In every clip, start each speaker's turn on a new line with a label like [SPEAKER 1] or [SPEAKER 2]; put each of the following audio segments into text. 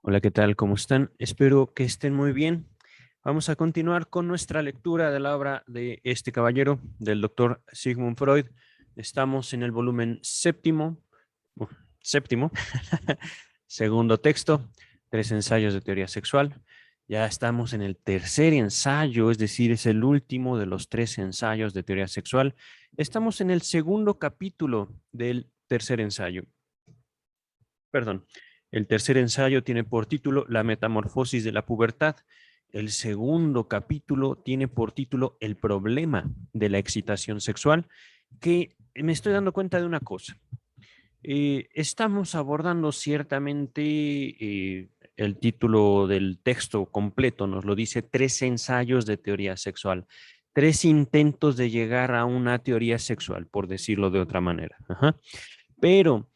[SPEAKER 1] Hola, ¿qué tal? ¿Cómo están? Espero que estén muy bien. Vamos a continuar con nuestra lectura de la obra de este caballero, del doctor Sigmund Freud. Estamos en el volumen séptimo, segundo texto, tres ensayos de teoría sexual. Ya estamos en el tercer ensayo, es decir, es el último de los tres ensayos de teoría sexual. Estamos en el segundo capítulo del tercer ensayo. Perdón. El tercer ensayo tiene por título La metamorfosis de la pubertad. El segundo capítulo tiene por título El problema de la excitación sexual, que me estoy dando cuenta de una cosa. Estamos abordando ciertamente, el título del texto completo nos lo dice, tres ensayos de teoría sexual, tres intentos de llegar a una teoría sexual, por decirlo de otra manera. Ajá. Pero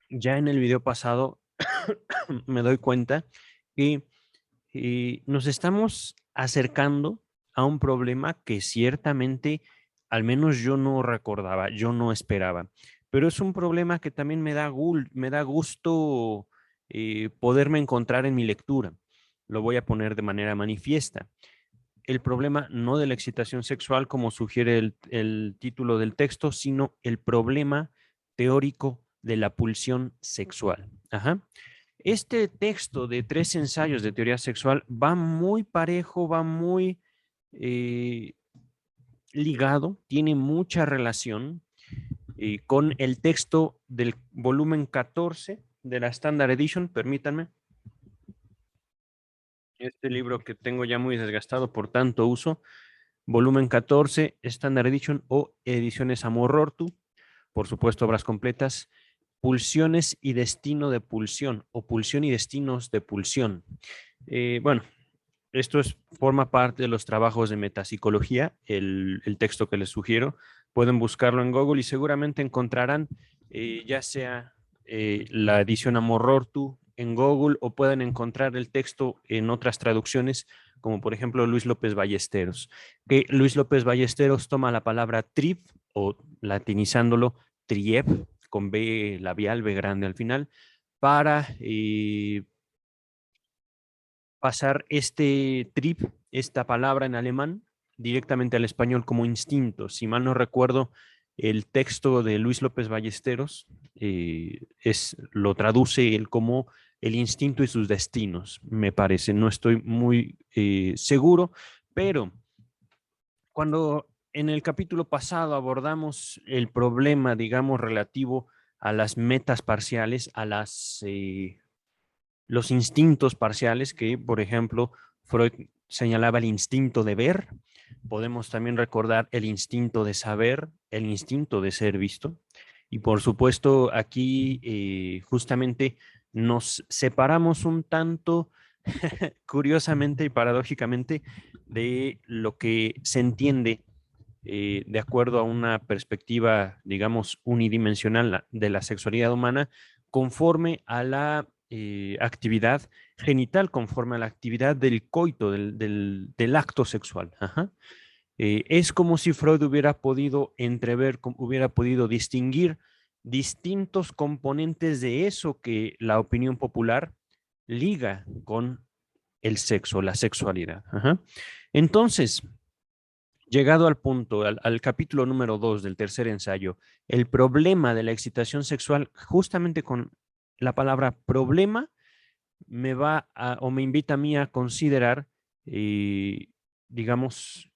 [SPEAKER 1] ya en el video pasado me doy cuenta que nos estamos acercando a un problema que ciertamente, al menos yo no recordaba, yo no esperaba, pero es un problema que también me da gusto poderme encontrar en mi lectura. Lo voy a poner de manera manifiesta. El problema no de la excitación sexual, como sugiere el título del texto, sino el problema teórico de la pulsión sexual. Ajá. Este texto de tres ensayos de teoría sexual va muy parejo, va muy eh, ligado, tiene mucha relación con el texto del volumen 14 de la Standard Edition. Permítanme. Este libro que tengo ya muy desgastado por tanto uso, volumen 14, Standard Edition o ediciones Amorortu, por supuesto obras completas, Pulsiones y destino de pulsión o pulsión y destinos de pulsión. Bueno, forma parte de los trabajos de metapsicología, el texto que les sugiero. Pueden buscarlo en Google y seguramente encontrarán ya sea la edición Amorortu en Google o pueden encontrar el texto en otras traducciones, como por ejemplo Luis López Ballesteros. Que Luis López Ballesteros toma la palabra trip o latinizándolo triep, con B labial, B grande al final, para pasar este trip, esta palabra en alemán, directamente al español como instinto. Si mal no recuerdo, el texto de Luis López Ballesteros lo traduce él como el instinto y sus destinos, me parece. No estoy muy seguro, pero cuando en el capítulo pasado abordamos el problema, digamos, relativo a las metas parciales, a los instintos parciales que, por ejemplo, Freud señalaba el instinto de ver. Podemos también recordar el instinto de saber, el instinto de ser visto. Y por supuesto, aquí justamente nos separamos un tanto, curiosamente y paradójicamente, de lo que se entiende de acuerdo a una perspectiva, digamos, unidimensional de la sexualidad humana, conforme a la actividad genital, conforme a la actividad del coito, del acto sexual. Ajá. Es como si Freud hubiera podido entrever, hubiera podido distinguir distintos componentes de eso que la opinión popular liga con el sexo, la sexualidad. Ajá. Entonces, llegado al punto, al capítulo número 2 del tercer ensayo, el problema de la excitación sexual, justamente con la palabra problema, o me invita a mí a considerar, eh, digamos,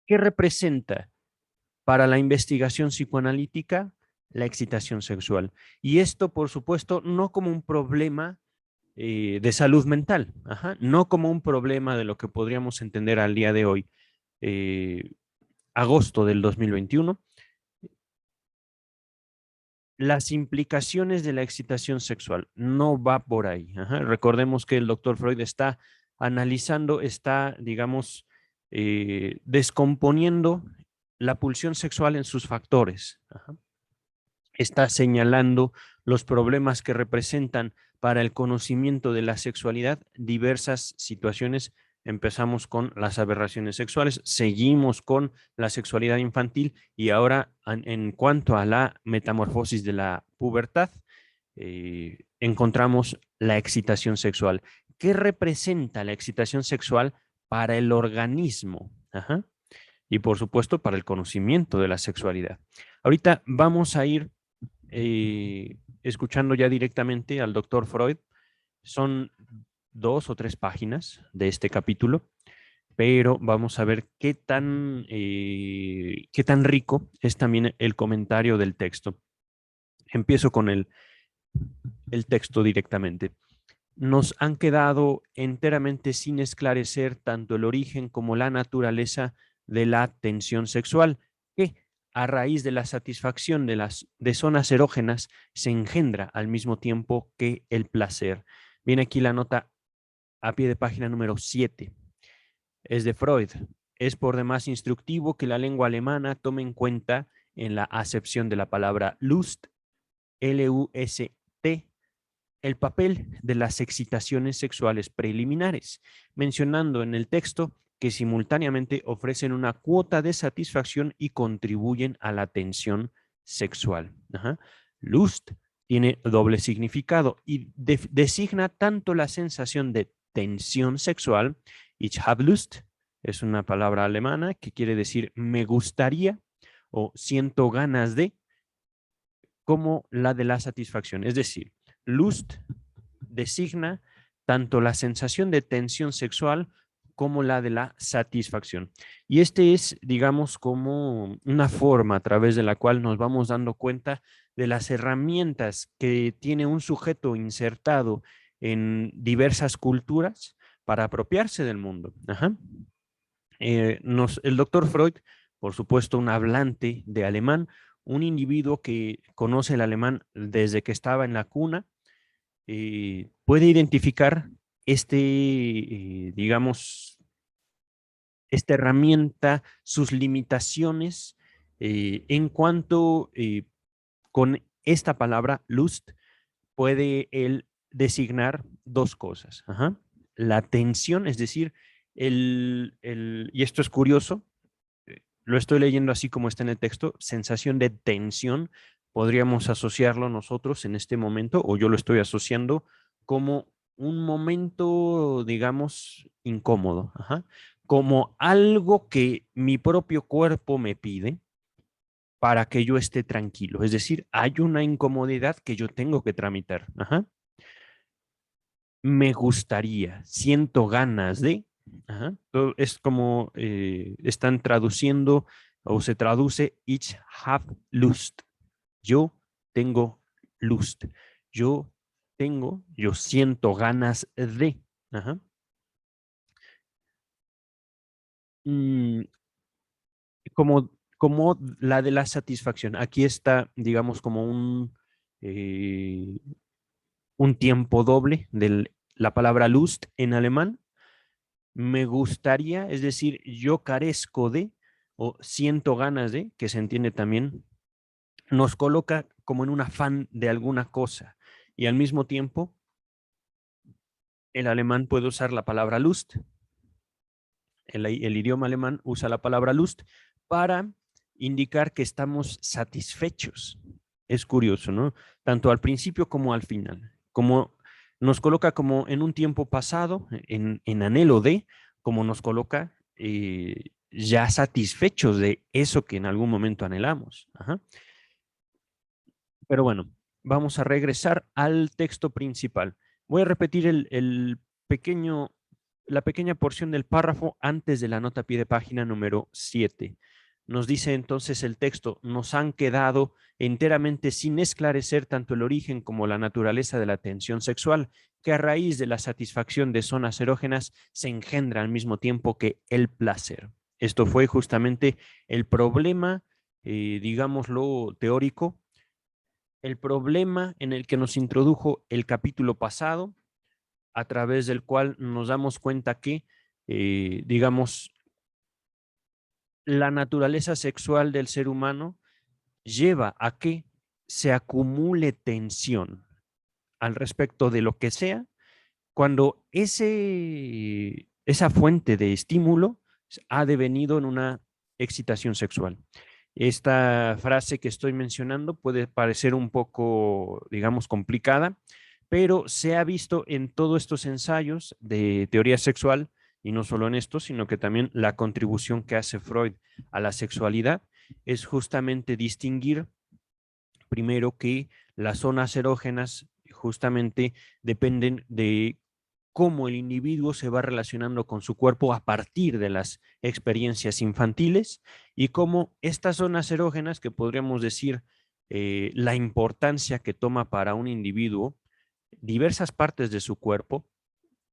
[SPEAKER 1] qué representa para la investigación psicoanalítica la excitación sexual. Y esto, por supuesto, no como un problema de salud mental, ajá, no como un problema de lo que podríamos entender al día de hoy, eh, agosto del 2021, las implicaciones de la excitación sexual. No va por ahí. Ajá. Recordemos que el doctor Freud está analizando, está, digamos, descomponiendo la pulsión sexual en sus factores. Ajá. Está señalando los problemas que representan para el conocimiento de la sexualidad diversas situaciones. Empezamos con las aberraciones sexuales, seguimos con la sexualidad infantil y ahora en cuanto a la metamorfosis de la pubertad, encontramos la excitación sexual. ¿Qué representa la excitación sexual para el organismo? Ajá. Y por supuesto para el conocimiento de la sexualidad. Ahorita vamos a ir escuchando ya directamente al doctor Freud. Son 2 o 3 páginas de este capítulo, pero vamos a ver qué tan rico es también el comentario del texto. Empiezo con el texto directamente. Nos han quedado enteramente sin esclarecer tanto el origen como la naturaleza de la tensión sexual, que a raíz de la satisfacción de zonas erógenas se engendra al mismo tiempo que el placer. Viene aquí la nota a pie de página número 7. Es de Freud. Es por demás instructivo que la lengua alemana tome en cuenta en la acepción de la palabra Lust, L-U-S-T, el papel de las excitaciones sexuales preliminares, mencionando en el texto que simultáneamente ofrecen una cuota de satisfacción y contribuyen a la tensión sexual. Ajá. Lust tiene doble significado y designa tanto la sensación de tensión sexual, ich habe Lust, es una palabra alemana que quiere decir me gustaría o siento ganas de, como la de la satisfacción. Es decir, Lust designa tanto la sensación de tensión sexual como la de la satisfacción. Y este es, digamos, como una forma a través de la cual nos vamos dando cuenta de las herramientas que tiene un sujeto insertado en diversas culturas para apropiarse del mundo. Ajá. El doctor Freud, por supuesto, un hablante de alemán, un individuo que conoce el alemán desde que estaba en la cuna, puede identificar digamos, esta herramienta, sus limitaciones en cuanto con esta palabra Lust puede él designar 2 cosas. Ajá. La tensión, es decir, y esto es curioso, lo estoy leyendo así como está en el texto, sensación de tensión, podríamos asociarlo nosotros en este momento, o yo lo estoy asociando como un momento, digamos, incómodo, ajá, como algo que mi propio cuerpo me pide para que yo esté tranquilo. Es decir, hay una incomodidad que yo tengo que tramitar. Ajá. Me gustaría, siento ganas de, ajá, es como están traduciendo o se traduce ich have Lust. Yo tengo Lust. Yo siento ganas de. Ajá. Mm, como la de la satisfacción. Aquí está, digamos, como un tiempo doble de la palabra Lust en alemán. Me gustaría, es decir, yo carezco de o siento ganas de, que se entiende también, nos coloca como en un afán de alguna cosa. Y al mismo tiempo, el alemán puede usar la palabra Lust. El idioma alemán usa la palabra Lust para indicar que estamos satisfechos. Es curioso, ¿no? Tanto al principio como al final. Como nos coloca como en un tiempo pasado, en anhelo de, como nos coloca ya satisfechos de eso que en algún momento anhelamos. Ajá. Pero bueno, vamos a regresar al texto principal. Voy a repetir la pequeña porción del párrafo antes de la nota a pie de página número 7. Nos dice entonces el texto, nos han quedado enteramente sin esclarecer tanto el origen como la naturaleza de la tensión sexual, que a raíz de la satisfacción de zonas erógenas se engendra al mismo tiempo que el placer. Esto fue justamente el problema, digámoslo, teórico, el problema en el que nos introdujo el capítulo pasado, a través del cual nos damos cuenta que, digamos, la naturaleza sexual del ser humano lleva a que se acumule tensión al respecto de lo que sea, cuando esa fuente de estímulo ha devenido en una excitación sexual. Esta frase que estoy mencionando puede parecer un poco, digamos, complicada, pero se ha visto en todos estos ensayos de teoría sexual, y no solo en esto, sino que también la contribución que hace Freud a la sexualidad es justamente distinguir primero que las zonas erógenas justamente dependen de cómo el individuo se va relacionando con su cuerpo a partir de las experiencias infantiles y cómo estas zonas erógenas, que podríamos decir la importancia que toma para un individuo diversas partes de su cuerpo,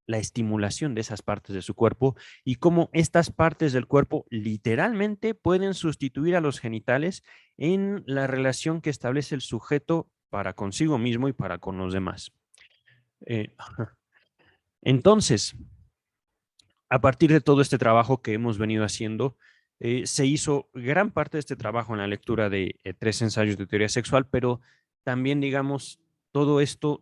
[SPEAKER 1] la estimulación de esas partes de su cuerpo y cómo estas partes del cuerpo literalmente pueden sustituir a los genitales en la relación que establece el sujeto para consigo mismo y para con los demás. Entonces, a partir de todo este trabajo que hemos venido haciendo, se hizo gran parte de este trabajo en la lectura de 3 ensayos de teoría sexual, pero también, digamos, todo esto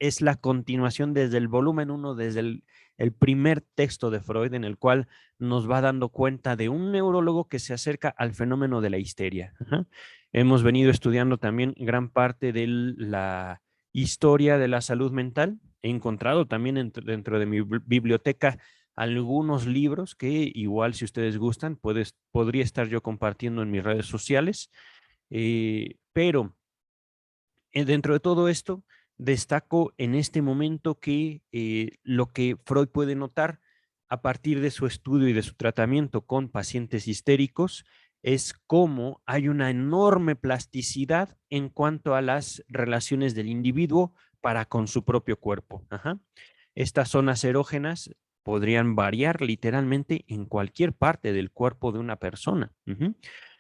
[SPEAKER 1] es la continuación desde el volumen 1, desde el primer texto de Freud, en el cual nos va dando cuenta de un neurólogo que se acerca al fenómeno de la histeria. Ajá. Hemos venido estudiando también gran parte de la historia de la salud mental. He encontrado también dentro de mi biblioteca algunos libros que igual si ustedes gustan, podría estar yo compartiendo en mis redes sociales, pero dentro de todo esto, destaco en este momento que lo que Freud puede notar a partir de su estudio y de su tratamiento con pacientes histéricos es cómo hay una enorme plasticidad en cuanto a las relaciones del individuo para con su propio cuerpo. Ajá. Estas zonas erógenas podrían variar literalmente en cualquier parte del cuerpo de una persona,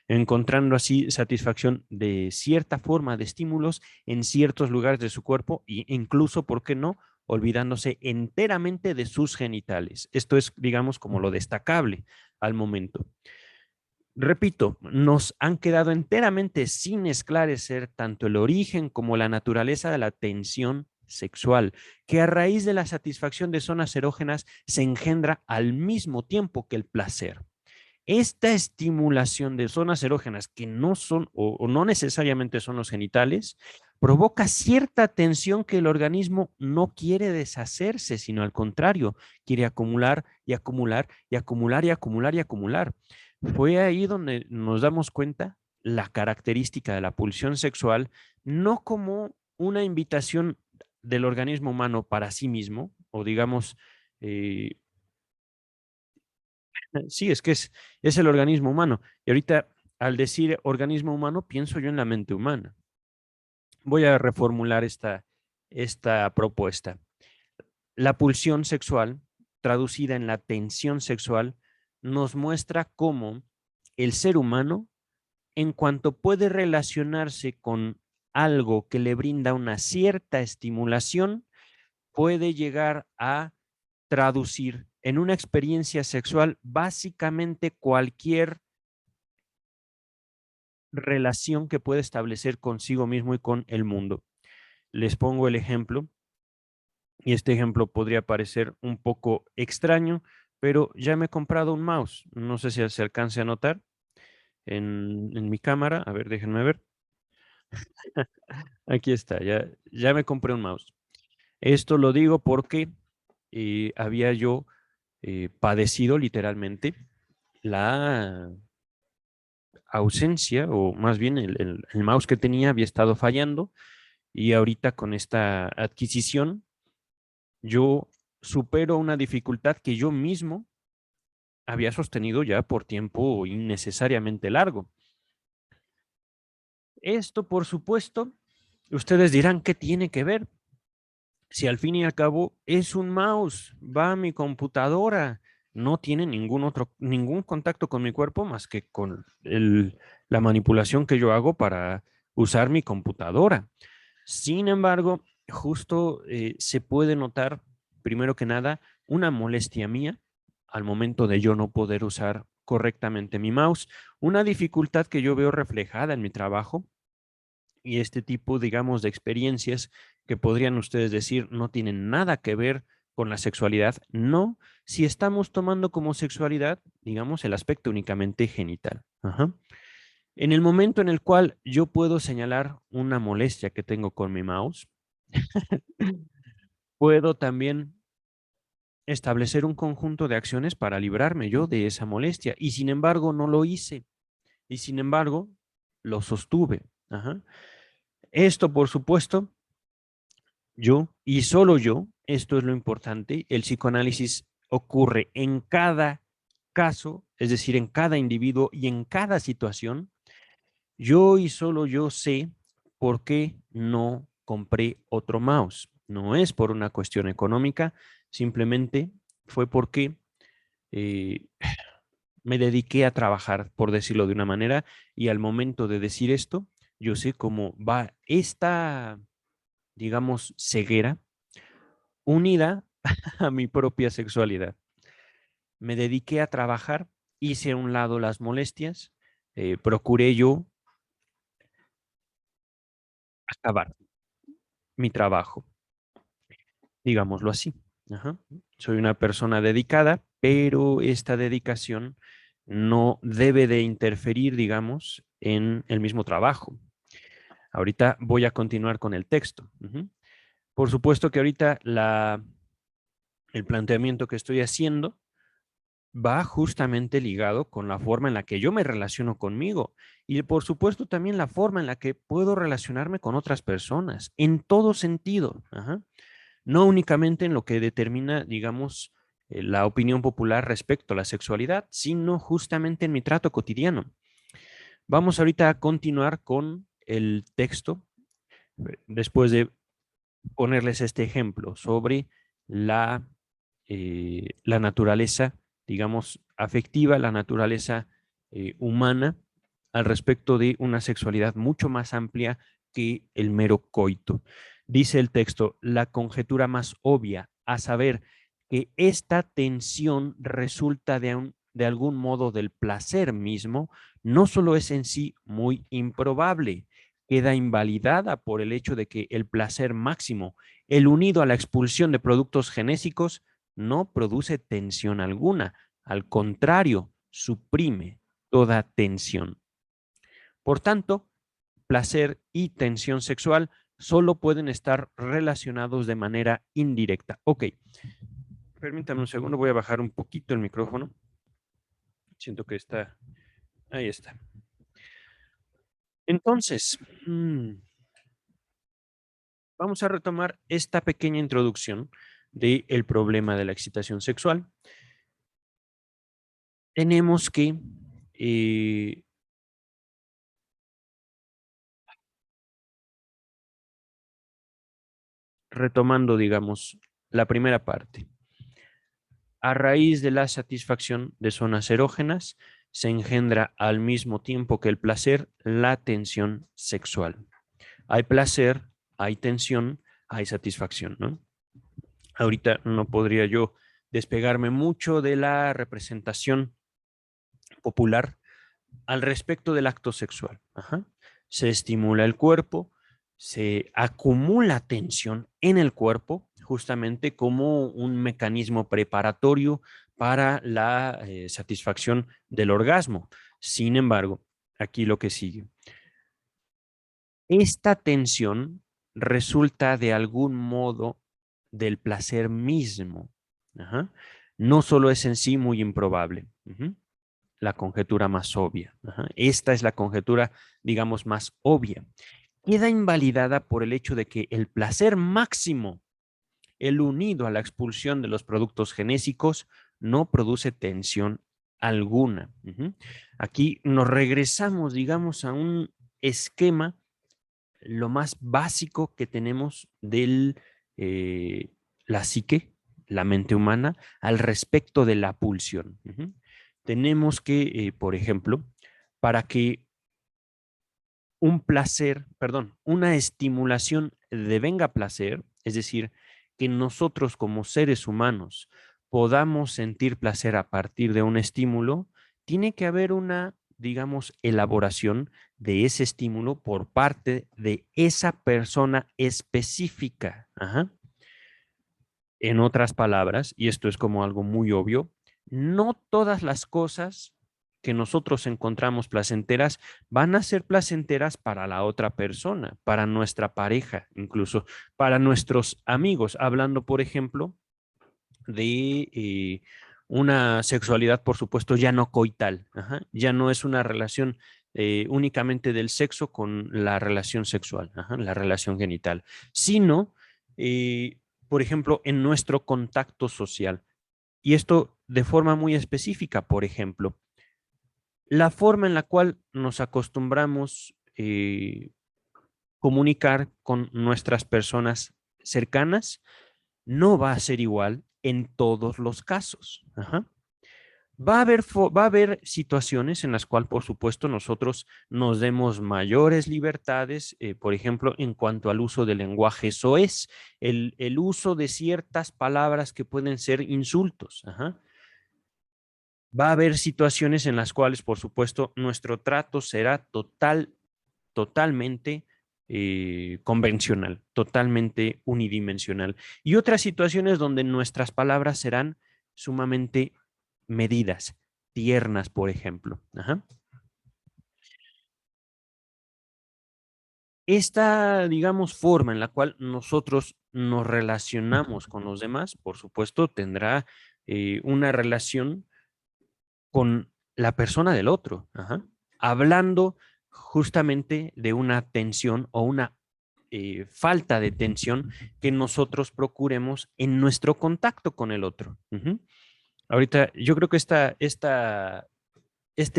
[SPEAKER 1] encontrando así satisfacción de cierta forma de estímulos en ciertos lugares de su cuerpo e incluso, ¿por qué no?, olvidándose enteramente de sus genitales. Esto es, digamos, como lo destacable al momento. Repito, nos han quedado enteramente sin esclarecer tanto el origen como la naturaleza de la tensión sexual, que a raíz de la satisfacción de zonas erógenas se engendra al mismo tiempo que el placer. Esta estimulación de zonas erógenas que no son o no necesariamente son los genitales, provoca cierta tensión que el organismo no quiere deshacerse, sino al contrario, quiere acumular y acumular y acumular y acumular y acumular. Fue ahí donde nos damos cuenta la característica de la pulsión sexual, no como una invitación del organismo humano para sí mismo, o digamos, eh, sí, es que es el organismo humano. Y ahorita, al decir organismo humano, pienso yo en la mente humana. Voy a reformular esta propuesta. La pulsión sexual, traducida en la tensión sexual, nos muestra cómo el ser humano, en cuanto puede relacionarse con algo que le brinda una cierta estimulación, puede llegar a traducir en una experiencia sexual básicamente cualquier relación que puede establecer consigo mismo y con el mundo. Les pongo el ejemplo, y este ejemplo podría parecer un poco extraño, pero ya me he comprado un mouse. No sé si se alcance a notar en mi cámara. A ver, déjenme ver. Aquí está, ya me compré un mouse. Esto lo digo porque había yo padecido literalmente la ausencia, o más bien el mouse que tenía había estado fallando, y ahorita con esta adquisición yo supero una dificultad que yo mismo había sostenido ya por tiempo innecesariamente largo. Esto, por supuesto, ustedes dirán, ¿qué tiene que ver? Si al fin y al cabo es un mouse, va a mi computadora, no tiene ningún contacto con mi cuerpo más que con la manipulación que yo hago para usar mi computadora. Sin embargo, justo se puede notar, primero que nada, una molestia mía al momento de yo no poder usar correctamente mi mouse, una dificultad que yo veo reflejada en mi trabajo, y este tipo, digamos, de experiencias que podrían ustedes decir no tienen nada que ver con la sexualidad? No, si estamos tomando como sexualidad, digamos, el aspecto únicamente genital. Ajá. En el momento en el cual yo puedo señalar una molestia que tengo con mi mouse, puedo también establecer un conjunto de acciones para librarme yo de esa molestia. Y sin embargo, no lo hice. Y sin embargo, lo sostuve. Ajá. Esto, por supuesto, yo y solo yo, esto es lo importante, el psicoanálisis ocurre en cada caso, es decir, en cada individuo y en cada situación. Yo y solo yo sé por qué no compré otro mouse. No es por una cuestión económica, simplemente fue porque eh, me dediqué a trabajar, por decirlo de una manera, y al momento de decir esto, yo sé cómo va esta, digamos, ceguera unida a mi propia sexualidad. Me dediqué a trabajar, hice a un lado las molestias, procuré yo acabar mi trabajo, digámoslo así. Ajá. Soy una persona dedicada, pero esta dedicación no debe de interferir, digamos, en el mismo trabajo. Ahorita voy a continuar con el texto. Ujú. Por supuesto que ahorita el planteamiento que estoy haciendo va justamente ligado con la forma en la que yo me relaciono conmigo y por supuesto también la forma en la que puedo relacionarme con otras personas, en todo sentido. Ajá. No únicamente en lo que determina, digamos, la opinión popular respecto a la sexualidad, sino justamente en mi trato cotidiano. Vamos ahorita a continuar con el texto, después de ponerles este ejemplo sobre la naturaleza, digamos, afectiva, la naturaleza humana al respecto de una sexualidad mucho más amplia que el mero coito. Dice el texto, la conjetura más obvia, a saber, que esta tensión resulta de algún modo del placer mismo, no solo es en sí muy improbable, queda invalidada por el hecho de que el placer máximo, el unido a la expulsión de productos genésicos, no produce tensión alguna, al contrario, suprime toda tensión. Por tanto, placer y tensión sexual solo pueden estar relacionados de manera indirecta. Ok, permítame un segundo, voy a bajar un poquito el micrófono. Siento que está, ahí está. Entonces, vamos a retomar esta pequeña introducción del problema de la excitación sexual. Tenemos que retomando, digamos, la primera parte. A raíz de la satisfacción de zonas erógenas, se engendra al mismo tiempo que el placer la tensión sexual. Hay placer, hay tensión, hay satisfacción, ¿no? Ahorita no podría yo despegarme mucho de la representación popular al respecto del acto sexual. Ajá. Se estimula el cuerpo, se acumula tensión en el cuerpo, justamente como un mecanismo preparatorio para la satisfacción del orgasmo. Sin embargo, aquí lo que sigue. Esta tensión resulta de algún modo del placer mismo. Ajá. No solo es en sí muy improbable. La conjetura más obvia. Ajá. Esta es la conjetura, digamos, más obvia. Queda invalidada por el hecho de que el placer máximo, el unido a la expulsión de los productos genésicos, no produce tensión alguna. Aquí nos regresamos, digamos, a un esquema lo más básico que tenemos de la psique, la mente humana, al respecto de la pulsión. Tenemos que, por ejemplo, para que un placer, perdón, una estimulación devenga placer, es decir, que nosotros como seres humanos podamos sentir placer a partir de un estímulo, tiene que haber una, digamos, elaboración de ese estímulo por parte de esa persona específica. Ajá. En otras palabras, y esto es como algo muy obvio, no todas las cosas que nosotros encontramos placenteras van a ser placenteras para la otra persona, para nuestra pareja, incluso para nuestros amigos, hablando, por ejemplo, de una sexualidad, por supuesto, ya no coital, ajá, ya no es una relación únicamente del sexo con la relación sexual, ajá, la relación genital, sino, por ejemplo, en nuestro contacto social. Y esto de forma muy específica, por ejemplo, la forma en la cual nos acostumbramos comunicar con nuestras personas cercanas no va a ser igual en todos los casos. Ajá. Va a haber situaciones en las cuales, por supuesto, nosotros nos demos mayores libertades, por ejemplo, en cuanto al uso del lenguaje soez, el uso de ciertas palabras que pueden ser insultos. Ajá. Va a haber situaciones en las cuales, por supuesto, nuestro trato será totalmente convencional, totalmente unidimensional. Y otras situaciones donde nuestras palabras serán sumamente medidas, tiernas, por ejemplo. Ajá. Esta, digamos, forma en la cual nosotros nos relacionamos con los demás, por supuesto, tendrá una relación con la persona del otro, ajá, hablando justamente de una tensión o una falta de tensión que nosotros procuremos en nuestro contacto con el otro. Ujú. Ahorita yo creo que este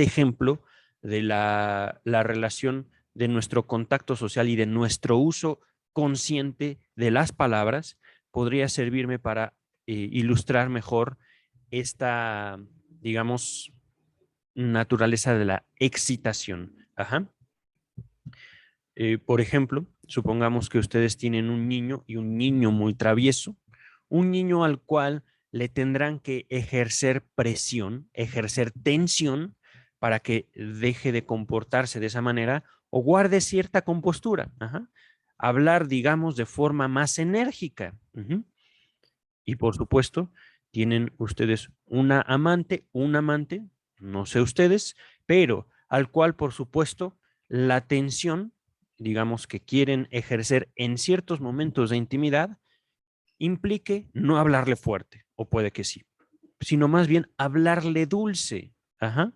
[SPEAKER 1] ejemplo de la relación de nuestro contacto social y de nuestro uso consciente de las palabras podría servirme para ilustrar mejor esta, digamos, naturaleza de la excitación. Ajá. Por ejemplo, supongamos que ustedes tienen un niño y un niño muy travieso, un niño al cual le tendrán que ejercer presión, ejercer tensión para que deje de comportarse de esa manera o guarde cierta compostura. Ajá. Hablar, digamos, de forma más enérgica. Ujú. Y por supuesto, tienen ustedes un amante, no sé ustedes, pero al cual, por supuesto, la tensión, digamos, que quieren ejercer en ciertos momentos de intimidad, implique no hablarle fuerte, o puede que sí, sino más bien hablarle dulce. Ajá.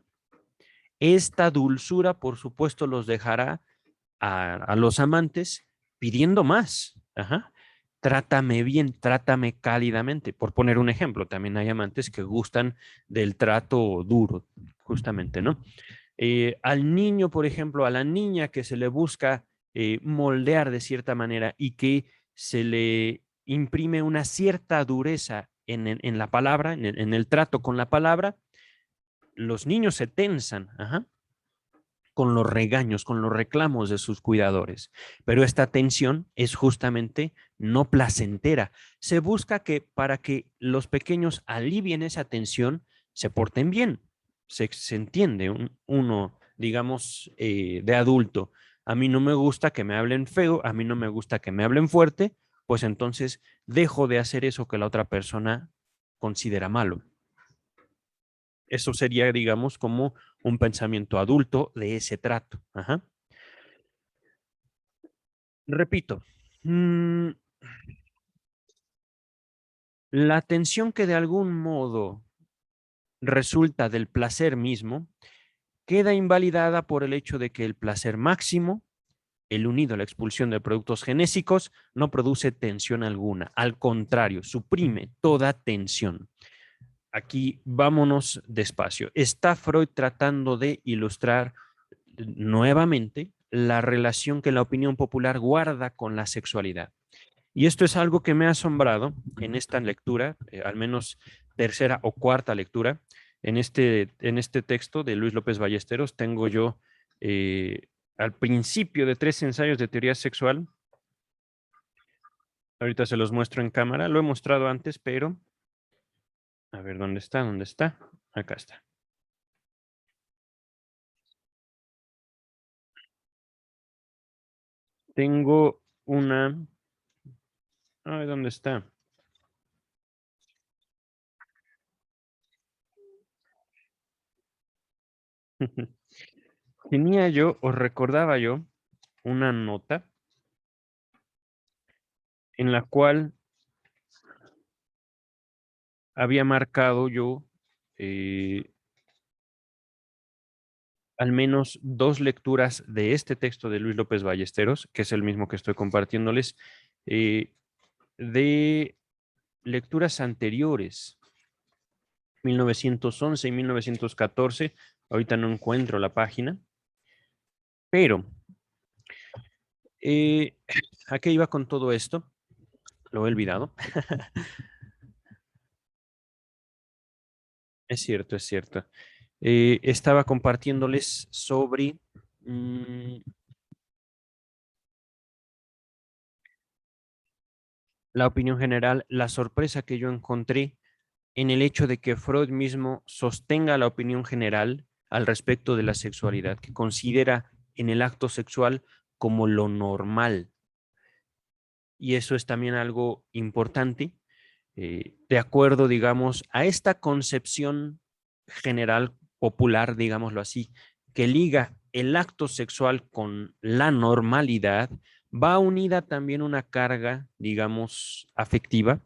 [SPEAKER 1] Esta dulzura, por supuesto, los dejará a los amantes pidiendo más. Ajá. Trátame bien, trátame cálidamente. Por poner un ejemplo, también hay amantes que gustan del trato duro, justamente, ¿no? Al niño, por ejemplo, a la niña que se le busca moldear de cierta manera y que se le imprime una cierta dureza en la palabra, en el trato con la palabra, los niños se tensan, ajá, con los regaños, con los reclamos de sus cuidadores. Pero esta tensión es justamente no placentera. Se busca que para que los pequeños alivien esa tensión, se porten bien. Se entiende uno, digamos, de adulto. A mí no me gusta que me hablen feo, a mí no me gusta que me hablen fuerte, pues entonces dejo de hacer eso que la otra persona considera malo. Eso sería, digamos, como un pensamiento adulto de ese trato. Ajá. Repito, mm, la tensión que de algún modo resulta del placer mismo queda invalidada por el hecho de que el placer máximo, el unido a la expulsión de productos genésicos, no produce tensión alguna. Al contrario, suprime toda tensión. Aquí vámonos despacio. Está Freud tratando de ilustrar nuevamente la relación que la opinión popular guarda con la sexualidad. Y esto es algo que me ha asombrado en esta lectura, al menos tercera o cuarta lectura. En este texto de Luis López Ballesteros tengo yo al principio de tres ensayos de teoría sexual. Ahorita se los muestro en cámara. Lo he mostrado antes, pero a ver, ¿dónde está? ¿Dónde está? Acá está. Tengo una... Ay, ¿dónde está? Tenía yo, o recordaba yo, una nota en la cual había marcado yo eh, al menos dos lecturas de este texto de Luis López Ballesteros, que es el mismo que estoy compartiéndoles, eh, de lecturas anteriores, 1911 y 1914. Ahorita no encuentro la página, pero eh, ¿a qué iba con todo esto? Lo he olvidado. Es cierto, es cierto. Estaba compartiéndoles sobre la opinión general, la sorpresa que yo encontré en el hecho de que Freud mismo sostenga la opinión general al respecto de la sexualidad, que considera en el acto sexual como lo normal. Y eso es también algo importante, de acuerdo, digamos, a esta concepción general, popular, digámoslo así, que liga el acto sexual con la normalidad, va unida también una carga, digamos, afectiva,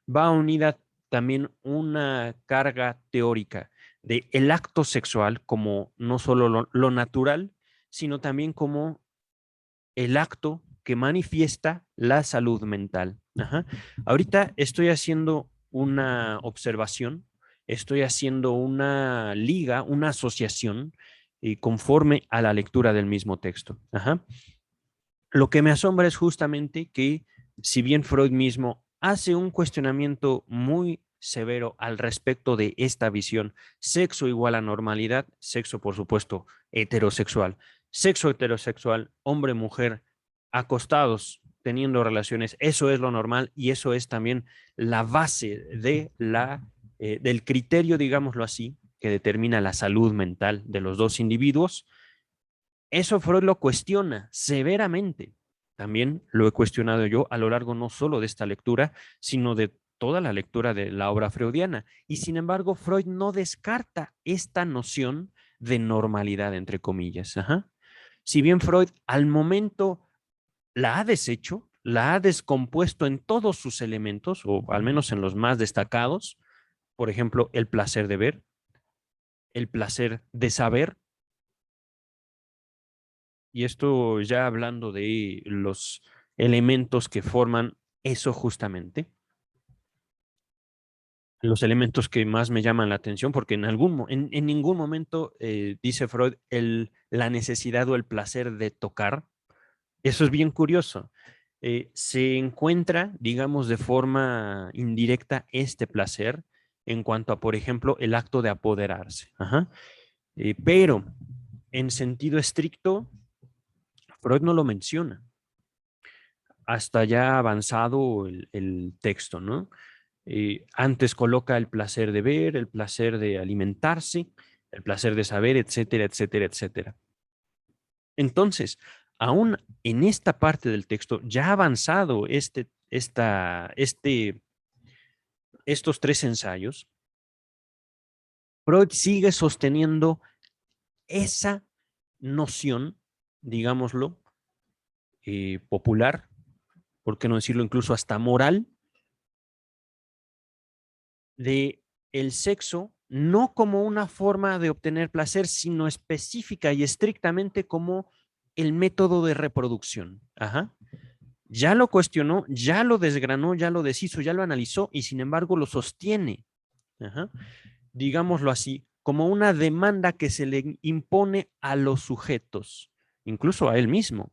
[SPEAKER 1] va unida también una carga teórica de el acto sexual como no solo lo natural, sino también como el acto que manifiesta la salud mental. Ajá. Ahorita estoy haciendo una observación, estoy haciendo una liga, una asociación conforme a la lectura del mismo texto. Ajá. Lo que me asombra es justamente que, si bien Freud mismo hace un cuestionamiento muy severo al respecto de esta visión, sexo igual a normalidad, sexo por supuesto heterosexual, sexo heterosexual, hombre-mujer, acostados, teniendo relaciones, eso es lo normal y eso es también la base de del criterio, digámoslo así, que determina la salud mental de los dos individuos. Eso Freud lo cuestiona severamente. También lo he cuestionado yo a lo largo no solo de esta lectura, sino de toda la lectura de la obra freudiana. Y sin embargo, Freud no descarta esta noción de normalidad, entre comillas. Ajá. Si bien Freud al momento la ha deshecho, la ha descompuesto en todos sus elementos, o al menos en los más destacados, por ejemplo, el placer de ver, el placer de saber, y esto ya hablando de los elementos que forman eso justamente, los elementos que más me llaman la atención, porque en ningún momento dice Freud la necesidad o el placer de tocar. Eso es bien curioso. Se encuentra, digamos, de forma indirecta este placer en cuanto a, por ejemplo, el acto de apoderarse. Ajá. Pero en sentido estricto, Freud no lo menciona hasta ya avanzado el texto, ¿no? Antes coloca el placer de ver, el placer de alimentarse, el placer de saber, etcétera, etcétera, etcétera. Entonces, aún en esta parte del texto, ya avanzado estos tres ensayos, Freud sigue sosteniendo esa noción, digámoslo, popular, por qué no decirlo incluso hasta moral, de el sexo no como una forma de obtener placer, sino específica y estrictamente como el método de reproducción. Ajá. Ya lo cuestionó, ya lo desgranó, ya lo deshizo, ya lo analizó y sin embargo lo sostiene. Ajá. Digámoslo así, como una demanda que se le impone a los sujetos, incluso a él mismo.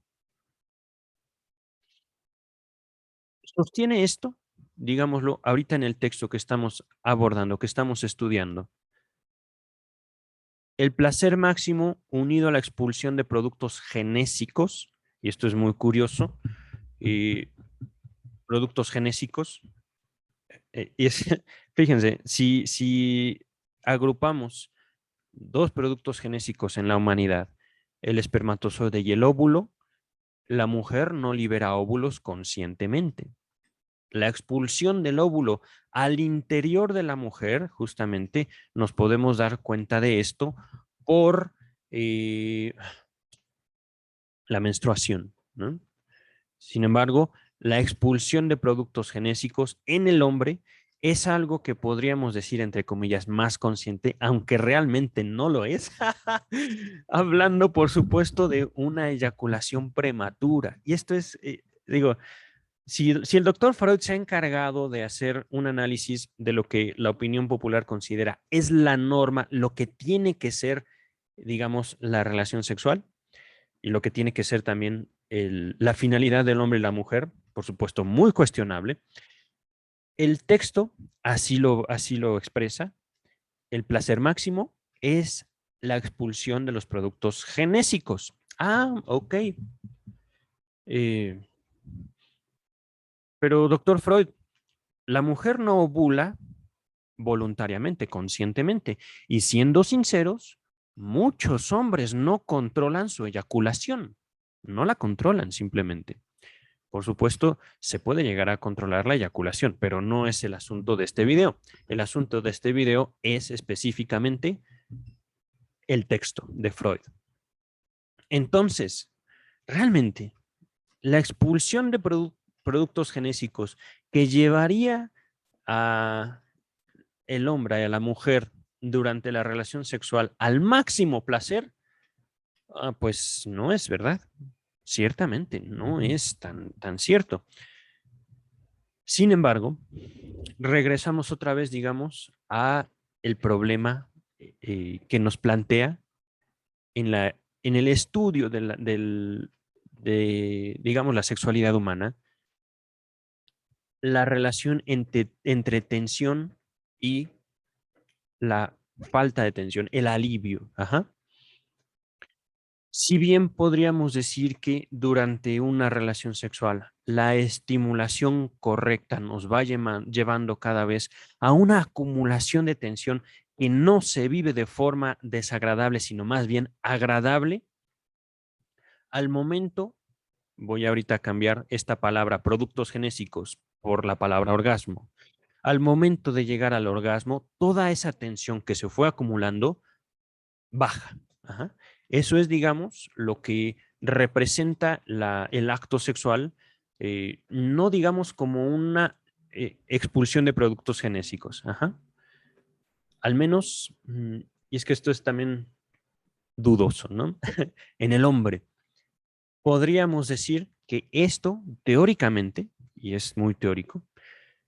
[SPEAKER 1] Sostiene esto, digámoslo, ahorita en el texto que estamos abordando, que estamos estudiando. El placer máximo unido a la expulsión de productos genésicos, y esto es muy curioso, productos genésicos, y es, fíjense, si agrupamos dos productos genésicos en la humanidad, el espermatozoide y el óvulo, la mujer no libera óvulos conscientemente. La expulsión del óvulo al interior de la mujer, justamente, nos podemos dar cuenta de esto por eh, la menstruación, ¿no? Sin embargo, la expulsión de productos genésicos en el hombre es algo que podríamos decir, entre comillas, más consciente, aunque realmente no lo es. Hablando, por supuesto, de una eyaculación prematura. Y esto es, digo, si el doctor Freud se ha encargado de hacer un análisis de lo que la opinión popular considera es la norma, lo que tiene que ser, digamos, la relación sexual, y lo que tiene que ser también la finalidad del hombre y la mujer, por supuesto, muy cuestionable. El texto así lo expresa. El placer máximo es la expulsión de los productos genésicos. Ah, ok. Eh, pero, doctor Freud, la mujer no ovula voluntariamente, conscientemente. Y siendo sinceros, muchos hombres no controlan su eyaculación. No la controlan simplemente. Por supuesto, se puede llegar a controlar la eyaculación, pero no es el asunto de este video. El asunto de este video es específicamente el texto de Freud. Entonces, realmente, la expulsión de productos genésicos que llevaría a el hombre y a la mujer durante la relación sexual al máximo placer, pues no es verdad. Ciertamente, no es tan cierto. Sin embargo, regresamos otra vez, digamos, a el problema que nos plantea en el estudio de, digamos, la sexualidad humana, la relación entre tensión y la falta de tensión, el alivio. Ajá. Si bien podríamos decir que durante una relación sexual la estimulación correcta nos va llevando cada vez a una acumulación de tensión que no se vive de forma desagradable, sino más bien agradable, al momento, voy ahorita a cambiar esta palabra productos genésicos por la palabra orgasmo. Al momento de llegar al orgasmo, toda esa tensión que se fue acumulando baja. Ajá. Eso es, digamos, lo que representa el acto sexual, no digamos como una expulsión de productos genésicos. Ajá. Al menos, y es que esto es también dudoso, ¿no? En el hombre, podríamos decir que esto, teóricamente, y es muy teórico,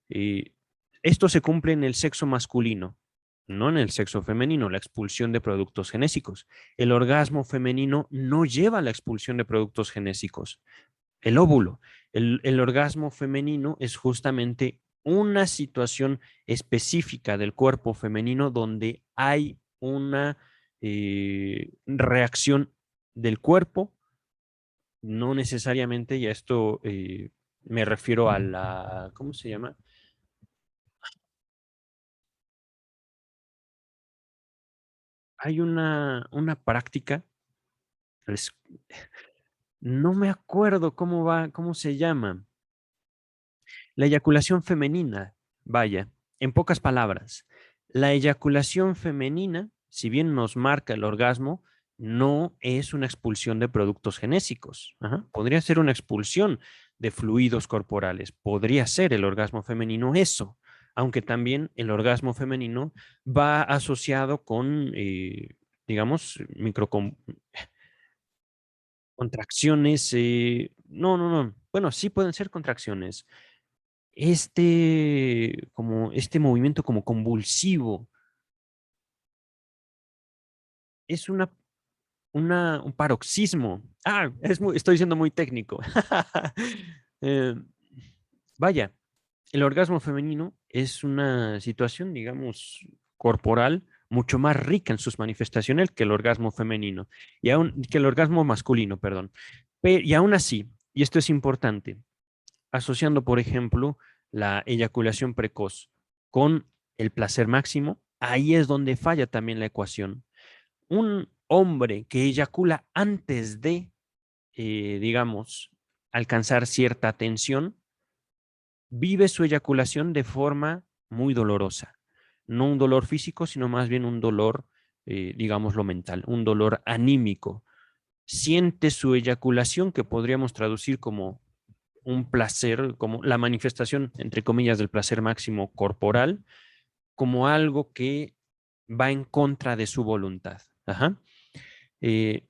[SPEAKER 1] eh, esto se cumple en el sexo masculino, no en el sexo femenino, la expulsión de productos genésicos. El orgasmo femenino no lleva la expulsión de productos genésicos. El óvulo, el orgasmo femenino es justamente una situación específica del cuerpo femenino donde hay una reacción del cuerpo, no necesariamente, y a esto me refiero a la, ¿cómo se llama? Hay una práctica, les- no me acuerdo cómo va, cómo se llama. La eyaculación femenina, vaya, en pocas palabras, la eyaculación femenina, si bien nos marca el orgasmo, no es una expulsión de productos genésicos. Ajá. Podría ser una expulsión de fluidos corporales. Podría ser el orgasmo femenino eso, aunque también el orgasmo femenino va asociado con, digamos, contracciones. No, no, no. Bueno, sí pueden ser contracciones, como este movimiento como convulsivo, es un paroxismo. Ah, estoy siendo muy técnico. Eh, vaya, el orgasmo femenino es una situación, digamos, corporal mucho más rica en sus manifestaciones que el orgasmo femenino, que el orgasmo masculino, perdón. Y aún así, y esto es importante, asociando, por ejemplo, la eyaculación precoz con el placer máximo, ahí es donde falla también la ecuación. Un hombre que eyacula antes de, digamos, alcanzar cierta tensión, vive su eyaculación de forma muy dolorosa. No un dolor físico, sino más bien un dolor digámoslo, mental, un dolor anímico. Siente su eyaculación, que podríamos traducir como un placer, como la manifestación, entre comillas, del placer máximo corporal, como algo que va en contra de su voluntad. Ajá. Eh,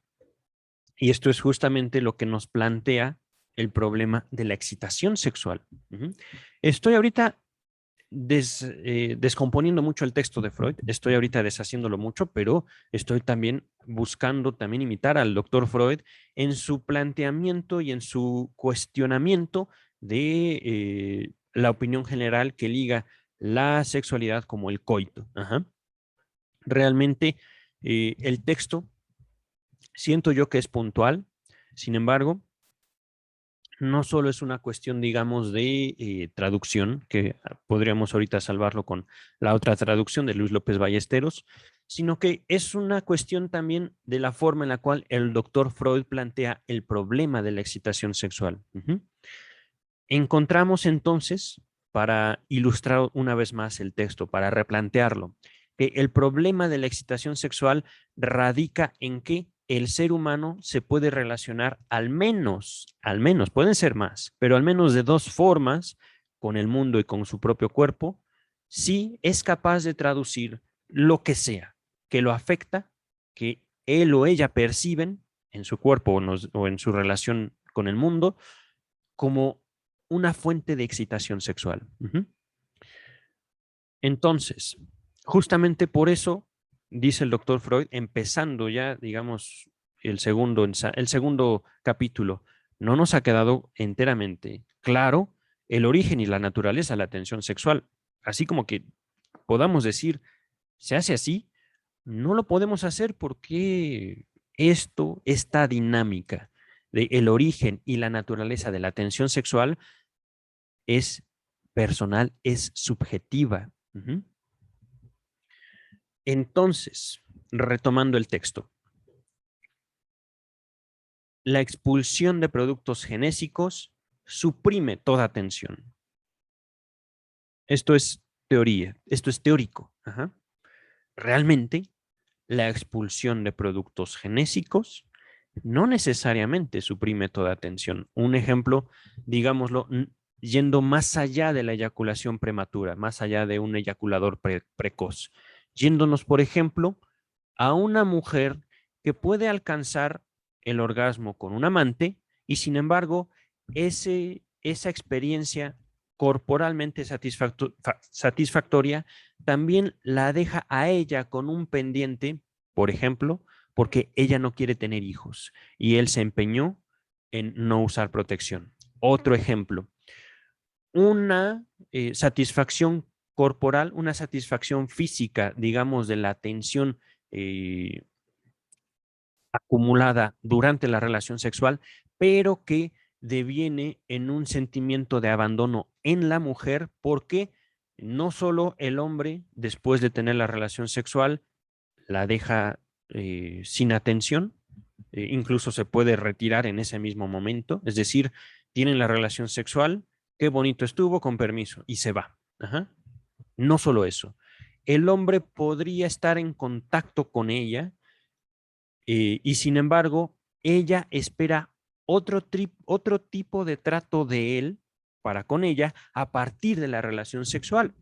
[SPEAKER 1] y esto es justamente lo que nos plantea el problema de la excitación sexual. Ujú. Estoy ahorita descomponiendo mucho el texto de Freud, estoy ahorita deshaciéndolo mucho, pero estoy también buscando también imitar al doctor Freud en su planteamiento y en su cuestionamiento de la opinión general que liga la sexualidad como el coito. Ajá. Realmente el texto siento yo que es puntual, sin embargo, no solo es una cuestión, digamos, de traducción, que podríamos ahorita salvarlo con la otra traducción de Luis López Ballesteros, sino que es una cuestión también de la forma en la cual el doctor Freud plantea el problema de la excitación sexual. Ujú. Encontramos entonces, para ilustrar una vez más el texto, para replantearlo, que el problema de la excitación sexual radica en que el ser humano se puede relacionar al menos, pueden ser más, pero al menos de dos formas con el mundo y con su propio cuerpo, si es capaz de traducir lo que sea que lo afecta, que él o ella perciben en su cuerpo o en su relación con el mundo, como una fuente de excitación sexual. Ujú. Entonces, justamente por eso, dice el doctor Freud, empezando ya, digamos, el segundo capítulo, no nos ha quedado enteramente claro el origen y la naturaleza de la tensión sexual. Así como que podamos decir, se hace así, no lo podemos hacer porque esta dinámica de el origen y la naturaleza de la tensión sexual es personal, es subjetiva. Ujú. Entonces, retomando el texto, la expulsión de productos genésicos suprime toda tensión. Esto es teoría, esto es teórico. Ajá. Realmente, la expulsión de productos genésicos no necesariamente suprime toda tensión. Un ejemplo, digámoslo, yendo más allá de la eyaculación prematura, más allá de un eyaculador precoz, yéndonos, por ejemplo, a una mujer que puede alcanzar el orgasmo con un amante y sin embargo esa experiencia corporalmente satisfactoria también la deja a ella con un pendiente, por ejemplo, porque ella no quiere tener hijos y él se empeñó en no usar protección. Otro ejemplo, una satisfacción corporal, una satisfacción física, digamos, de la tensión eh, acumulada durante la relación sexual, pero que deviene en un sentimiento de abandono en la mujer porque no solo el hombre, después de tener la relación sexual, la deja sin atención, incluso se puede retirar en ese mismo momento, es decir, tienen la relación sexual, qué bonito estuvo, con permiso, y se va. Ajá. No solo eso, el hombre podría estar en contacto con ella y sin embargo, ella espera otro tipo de trato de él para con ella a partir de la relación sexual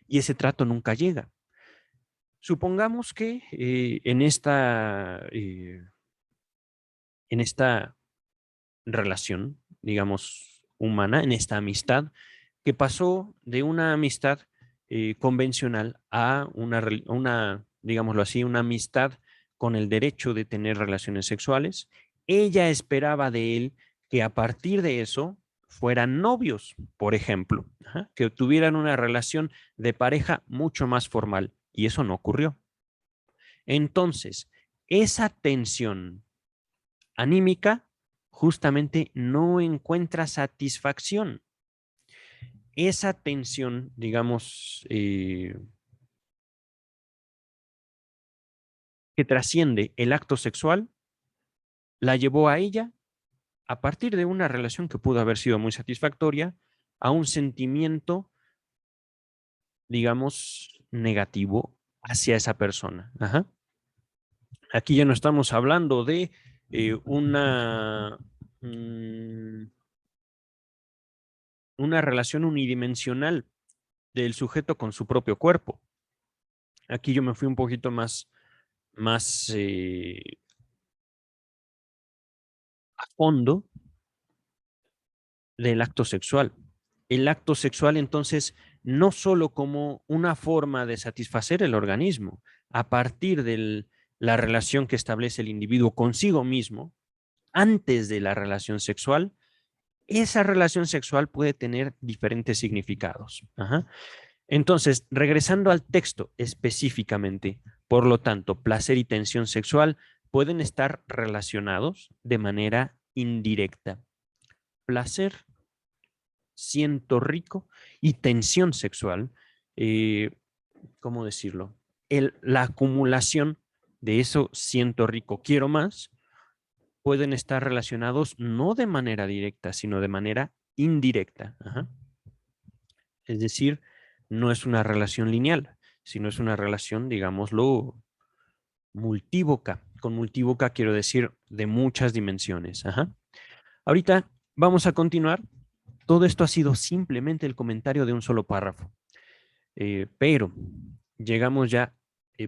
[SPEAKER 1] y ese trato nunca llega. Supongamos que en esta relación, digamos, humana, en esta amistad, que pasó de una amistad convencional a una, digámoslo así, una amistad con el derecho de tener relaciones sexuales. Ella esperaba de él que a partir de eso fueran novios, por ejemplo, ajá, que tuvieran una relación de pareja mucho más formal, y eso no ocurrió. Entonces, esa tensión anímica justamente no encuentra satisfacción. Esa tensión, digamos, que trasciende el acto sexual, la llevó a ella, a partir de una relación que pudo haber sido muy satisfactoria, a un sentimiento, digamos, negativo hacia esa persona. Ajá. Aquí ya no estamos hablando de una relación unidimensional del sujeto con su propio cuerpo. Aquí yo me fui un poquito más a fondo del acto sexual. El acto sexual, entonces, no solo como una forma de satisfacer el organismo, a partir de la relación que establece el individuo consigo mismo, antes de la relación sexual, esa relación sexual puede tener diferentes significados. Ajá. Entonces, regresando al texto específicamente, por lo tanto, placer y tensión sexual pueden estar relacionados de manera indirecta. Placer, siento rico, y tensión sexual, eh, ¿cómo decirlo? La acumulación de eso, siento rico, quiero más, pueden estar relacionados no de manera directa, sino de manera indirecta. Ajá. Es decir, no es una relación lineal, sino es una relación, digámoslo, multívoca. Con multívoca quiero decir de muchas dimensiones. Ajá. Ahorita vamos a continuar. Todo esto ha sido simplemente el comentario de un solo párrafo. Pero llegamos ya,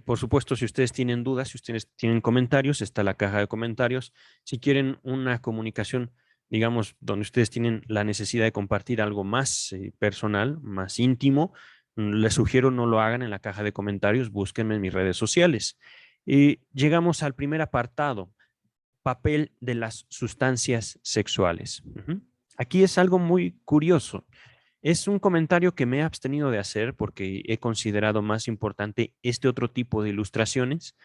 [SPEAKER 1] por supuesto, si ustedes tienen dudas, si ustedes tienen comentarios, está la caja de comentarios. Si quieren una comunicación, digamos, donde ustedes tienen la necesidad de compartir algo más personal, más íntimo, les sugiero no lo hagan en la caja de comentarios, búsquenme en mis redes sociales. Llegamos al primer apartado, papel de las sustancias sexuales. Aquí es algo muy curioso. Es un comentario que me he abstenido de hacer porque he considerado más importante este otro tipo de ilustraciones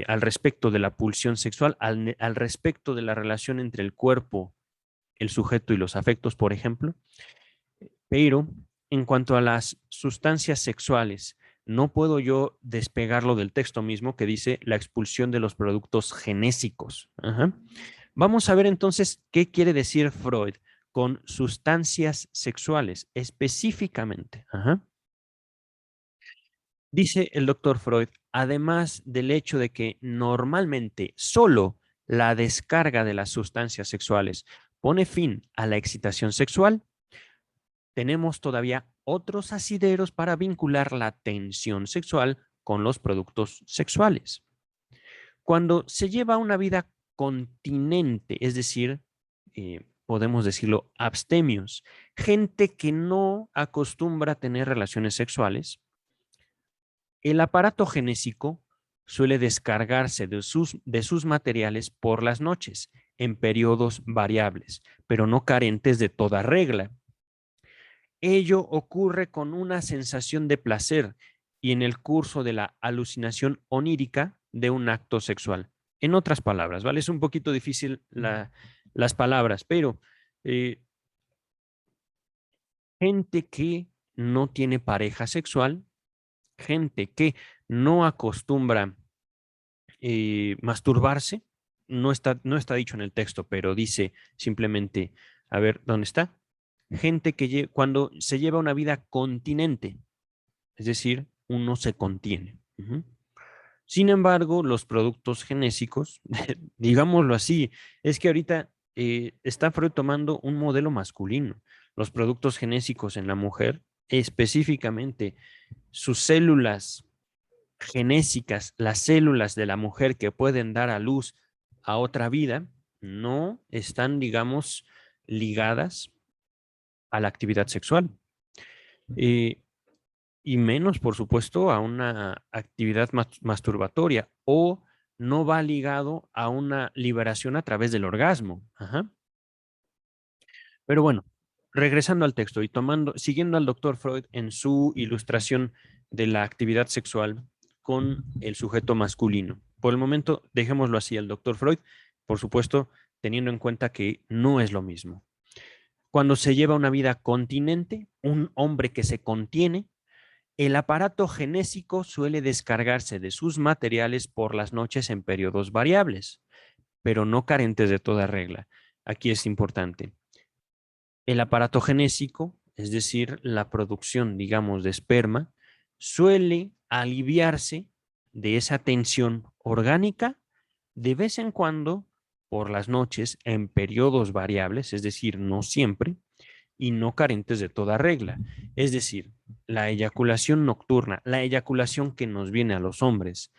[SPEAKER 1] al respecto de la pulsión sexual, al respecto de la relación entre el cuerpo, el sujeto y los afectos, por ejemplo. Pero en cuanto a las sustancias sexuales, no puedo yo despegarlo del texto mismo que dice la expulsión de los productos genésicos. Ajá. Vamos a ver entonces qué quiere decir Freud con sustancias sexuales específicamente. Ajá. Dice el doctor Freud, además del hecho de que normalmente solo la descarga de las sustancias sexuales pone fin a la excitación sexual, tenemos todavía otros asideros para vincular la tensión sexual con los productos sexuales. Cuando se lleva una vida continente, es decir, podemos decirlo, abstemios, gente que no acostumbra a tener relaciones sexuales, el aparato genésico suele descargarse de sus materiales por las noches, en periodos variables, pero no carentes de toda regla. Ello ocurre con una sensación de placer y en el curso de la alucinación onírica de un acto sexual. En otras palabras, ¿vale? Es un poquito difícil las palabras, pero eh, gente que no tiene pareja sexual, gente que no acostumbra masturbarse, no está dicho en el texto, pero dice simplemente, a ver, ¿dónde está? Gente que cuando se lleva una vida continente, es decir, uno se contiene. Sin embargo, los productos genésicos, digámoslo así, es que ahorita está Freud tomando un modelo masculino. Los productos genésicos en la mujer, específicamente sus células genésicas, las células de la mujer que pueden dar a luz a otra vida, no están, digamos, ligadas a la actividad sexual. Eh, y menos, por supuesto, a una actividad masturbatoria o no va ligado a una liberación a través del orgasmo. Ajá. Pero bueno, regresando al texto y siguiendo al doctor Freud en su ilustración de la actividad sexual con el sujeto masculino. Por el momento, dejémoslo así, el doctor Freud, por supuesto, teniendo en cuenta que no es lo mismo. Cuando se lleva una vida continente, un hombre que se contiene, el aparato genésico suele descargarse de sus materiales por las noches en periodos variables, pero no carentes de toda regla. Aquí es importante. El aparato genésico, es decir, la producción, digamos, de esperma, suele aliviarse de esa tensión orgánica, de vez en cuando, por las noches, en periodos variables, es decir, no siempre, y no carentes de toda regla. Es decir, la eyaculación nocturna, la eyaculación que nos viene a los hombres,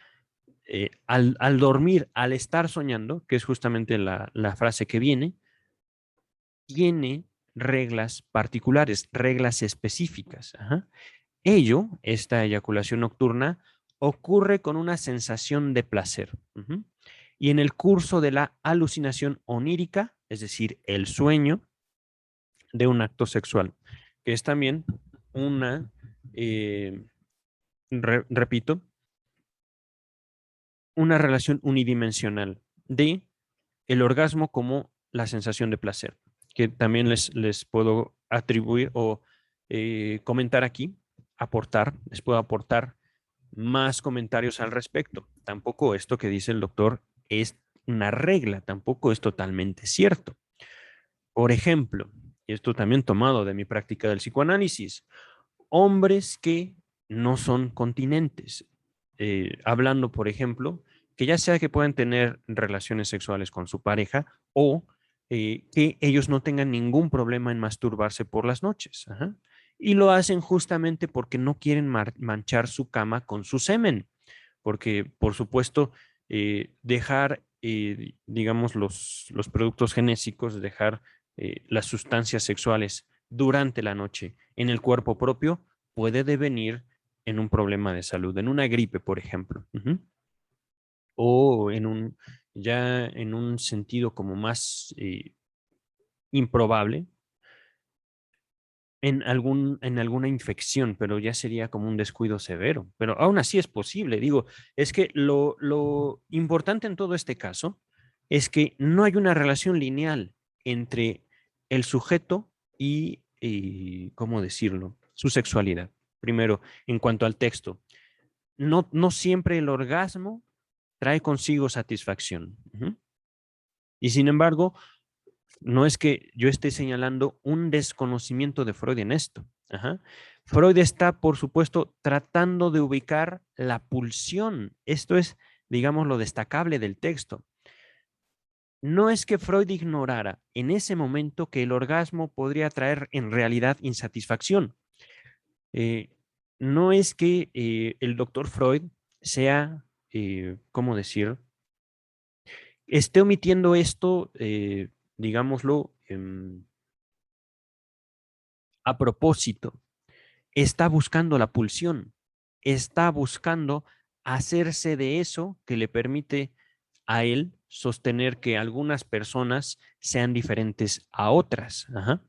[SPEAKER 1] al dormir, al estar soñando, que es justamente la frase que viene, tiene reglas particulares, reglas específicas. Ajá. Esta eyaculación nocturna, ocurre con una sensación de placer. Ujú. Y en el curso de la alucinación onírica, es decir, el sueño de un acto sexual, que es también una, repito, una relación unidimensional de el orgasmo como la sensación de placer, que también les puedo atribuir o comentar aquí, les puedo aportar más comentarios al respecto. Tampoco esto que dice el doctor es una regla, tampoco es totalmente cierto. Por ejemplo, y esto también tomado de mi práctica del psicoanálisis, hombres que no son continentes, hablando, por ejemplo, que ya sea que puedan tener relaciones sexuales con su pareja o que ellos no tengan ningún problema en masturbarse por las noches. Ajá. Y lo hacen justamente porque no quieren manchar su cama con su semen, porque por supuesto dejar, digamos, los productos genésicos, dejar las sustancias sexuales durante la noche en el cuerpo propio puede devenir en un problema de salud, en una gripe, por ejemplo. Ujú. O ya en un sentido como más improbable, en alguna infección, pero ya sería como un descuido severo. Pero aún así es posible. Digo, es que lo importante en todo este caso es que no hay una relación lineal entre el sujeto ¿cómo decirlo? Su sexualidad. Primero, en cuanto al texto, no siempre el orgasmo trae consigo satisfacción. Ujú. Y sin embargo, no es que yo esté señalando un desconocimiento de Freud en esto. Ajá. Freud está, por supuesto, tratando de ubicar la pulsión. Esto es, digamos, lo destacable del texto. No es que Freud ignorara en ese momento que el orgasmo podría traer en realidad insatisfacción. Eh, no es que el doctor Freud sea, ¿cómo decir? Esté omitiendo esto, digámoslo, a propósito. Está buscando la pulsión, está buscando hacerse de eso que le permite a él sostener que algunas personas sean diferentes a otras. Ajá.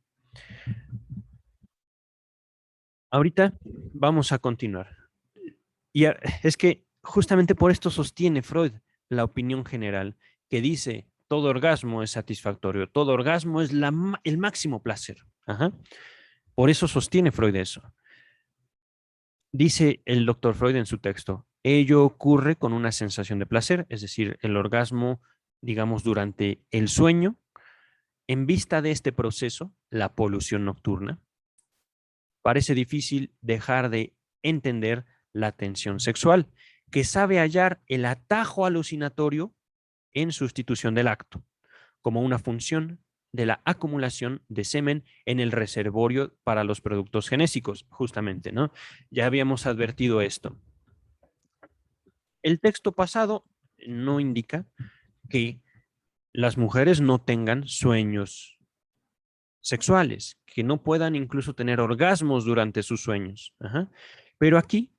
[SPEAKER 1] Ahorita vamos a continuar. Es que justamente por esto sostiene Freud la opinión general, que dice, todo orgasmo es satisfactorio, todo orgasmo es el máximo placer. Ajá. Por eso sostiene Freud eso. Dice el doctor Freud en su texto, ello ocurre con una sensación de placer, es decir, el orgasmo, digamos, durante el sueño. En vista de este proceso, la polución nocturna, parece difícil dejar de entender la tensión sexual, que sabe hallar el atajo alucinatorio en sustitución del acto, como una función de la acumulación de semen en el reservorio para los productos genésicos, justamente, ¿no? Ya habíamos advertido esto. El texto pasado no indica que las mujeres no tengan sueños sexuales, que no puedan incluso tener orgasmos durante sus sueños. Ajá. Pero aquí,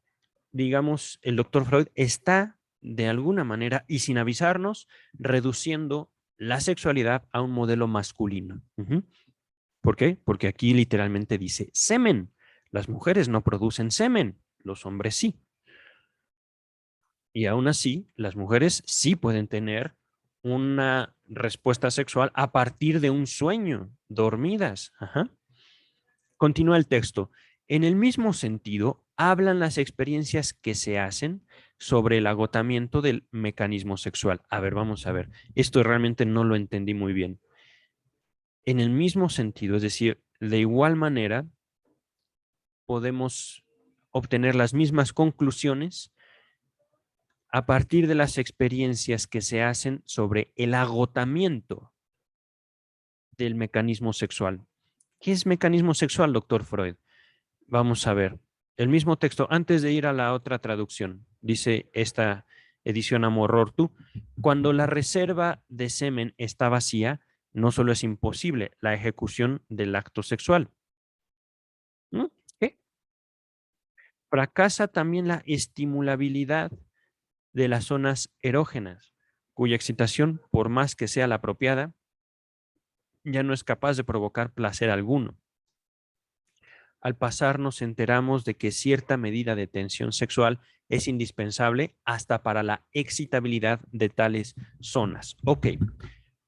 [SPEAKER 1] digamos, el doctor Freud está de alguna manera y sin avisarnos reduciendo la sexualidad a un modelo masculino. Ujú. ¿Por qué? Porque aquí literalmente dice semen. Las mujeres no producen semen, los hombres sí. Y aún así, las mujeres sí pueden tener una respuesta sexual a partir de un sueño, dormidas. Ajá. Continúa el texto. En el mismo sentido, hablan las experiencias que se hacen sobre el agotamiento del mecanismo sexual. A ver, vamos a ver. Esto realmente no lo entendí muy bien. En el mismo sentido, es decir, de igual manera, podemos obtener las mismas conclusiones a partir de las experiencias que se hacen sobre el agotamiento del mecanismo sexual. ¿Qué es mecanismo sexual, doctor Freud? Vamos a ver. El mismo texto, antes de ir a la otra traducción, dice esta edición Amorortu, cuando la reserva de semen está vacía, no solo es imposible la ejecución del acto sexual. ¿Mm? ¿Qué? Fracasa también la estimulabilidad de las zonas erógenas, cuya excitación, por más que sea la apropiada, ya no es capaz de provocar placer alguno. Al pasar nos enteramos de que cierta medida de tensión sexual es indispensable hasta para la excitabilidad de tales zonas. Ok,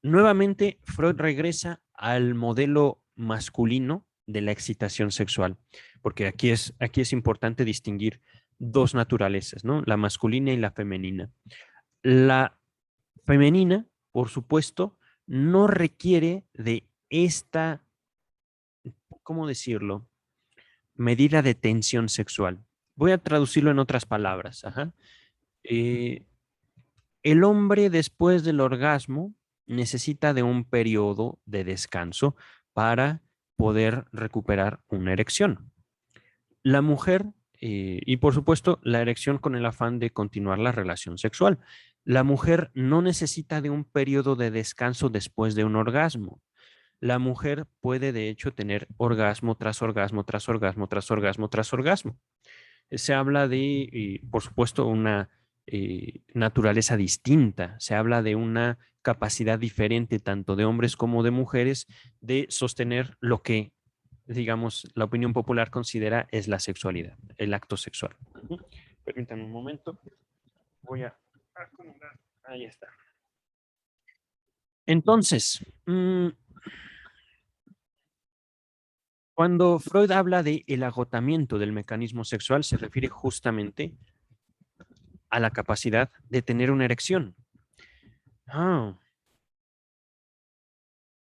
[SPEAKER 1] nuevamente Freud regresa al modelo masculino de la excitación sexual, porque aquí es importante distinguir dos naturalezas, ¿no? La masculina y la femenina. La femenina, por supuesto, no requiere de esta, ¿cómo decirlo? Medida de tensión sexual. Voy a traducirlo en otras palabras. Ajá. Eh, el hombre después del orgasmo necesita de un periodo de descanso para poder recuperar una erección. La mujer, y por supuesto, la erección con el afán de continuar la relación sexual. La mujer no necesita de un periodo de descanso después de un orgasmo. La mujer puede, de hecho, tener orgasmo tras orgasmo, tras orgasmo, tras orgasmo, tras orgasmo. Se habla de, por supuesto, una naturaleza distinta. Se habla de una capacidad diferente, tanto de hombres como de mujeres, de sostener lo que, digamos, la opinión popular considera es la sexualidad, el acto sexual. Permítanme un momento. Voy a acomodar. Ahí está. Entonces, cuando Freud habla de el agotamiento del mecanismo sexual, se refiere justamente a la capacidad de tener una erección. Ah,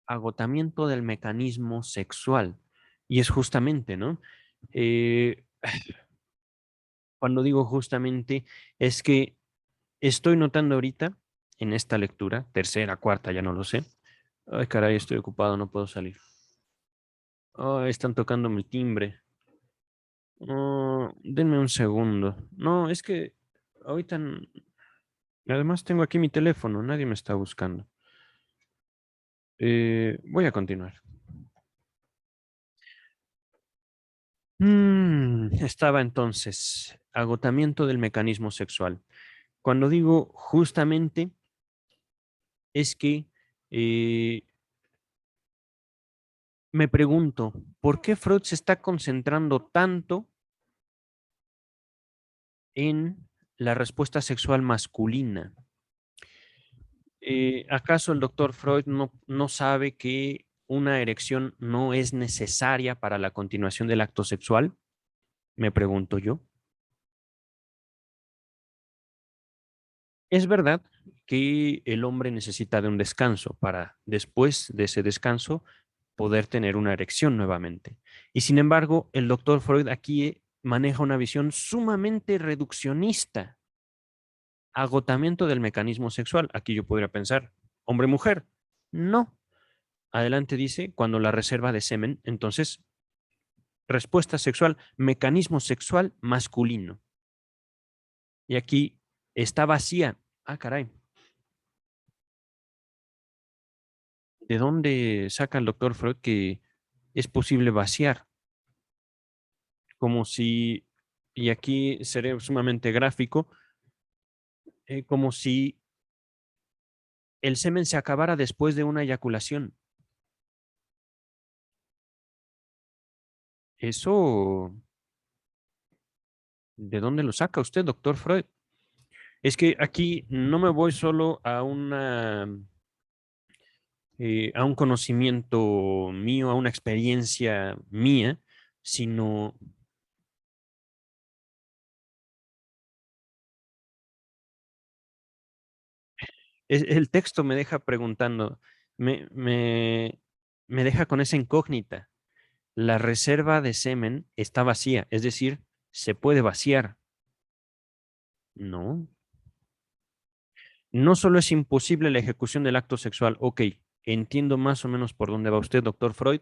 [SPEAKER 1] agotamiento del mecanismo sexual. Y es justamente, ¿no? Eh, cuando digo justamente, es que estoy notando ahorita en esta lectura, tercera, cuarta, ya no lo sé. Ay, caray, estoy ocupado, no puedo salir. Ay, están tocándome el timbre. Oh, denme un segundo. No, es que ahorita, además tengo aquí mi teléfono, nadie me está buscando. Voy a continuar. Estaba entonces, agotamiento del mecanismo sexual. Cuando digo justamente, es que eh, me pregunto, ¿por qué Freud se está concentrando tanto en la respuesta sexual masculina? ¿Acaso el doctor Freud no sabe que una erección no es necesaria para la continuación del acto sexual? Me pregunto yo. Es verdad que el hombre necesita de un descanso para después de ese descanso poder tener una erección nuevamente. Y sin embargo, el doctor Freud aquí maneja una visión sumamente reduccionista, agotamiento del mecanismo sexual. Aquí yo podría pensar, hombre-mujer. No. Adelante dice, cuando la reserva de semen, entonces, respuesta sexual, mecanismo sexual masculino. Y aquí está vacía. Ah, caray. ¿De dónde saca el doctor Freud que es posible vaciar? Como si, y aquí seré sumamente gráfico, como si el semen se acabara después de una eyaculación. Eso, ¿de dónde lo saca usted, doctor Freud? Es que aquí no me voy solo a un conocimiento mío, a una experiencia mía, sino el texto me deja preguntando, me, me, me deja con esa incógnita. La reserva de semen está vacía, es decir, se puede vaciar. No. No solo es imposible la ejecución del acto sexual, ok, entiendo más o menos por dónde va usted, doctor Freud,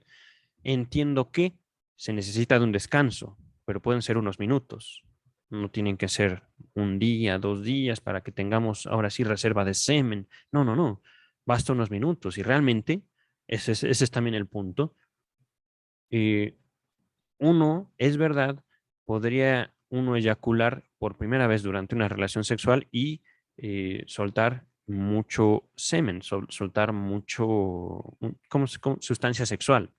[SPEAKER 1] entiendo que se necesita de un descanso, pero pueden ser unos minutos, no tienen que ser un día, 2 días para que tengamos ahora sí reserva de semen, no, no, no, basta unos minutos y realmente ese es también el punto. Eh, Uno, es verdad, podría uno eyacular por primera vez durante una relación sexual y soltar mucho semen, soltar mucho, sustancia sexual,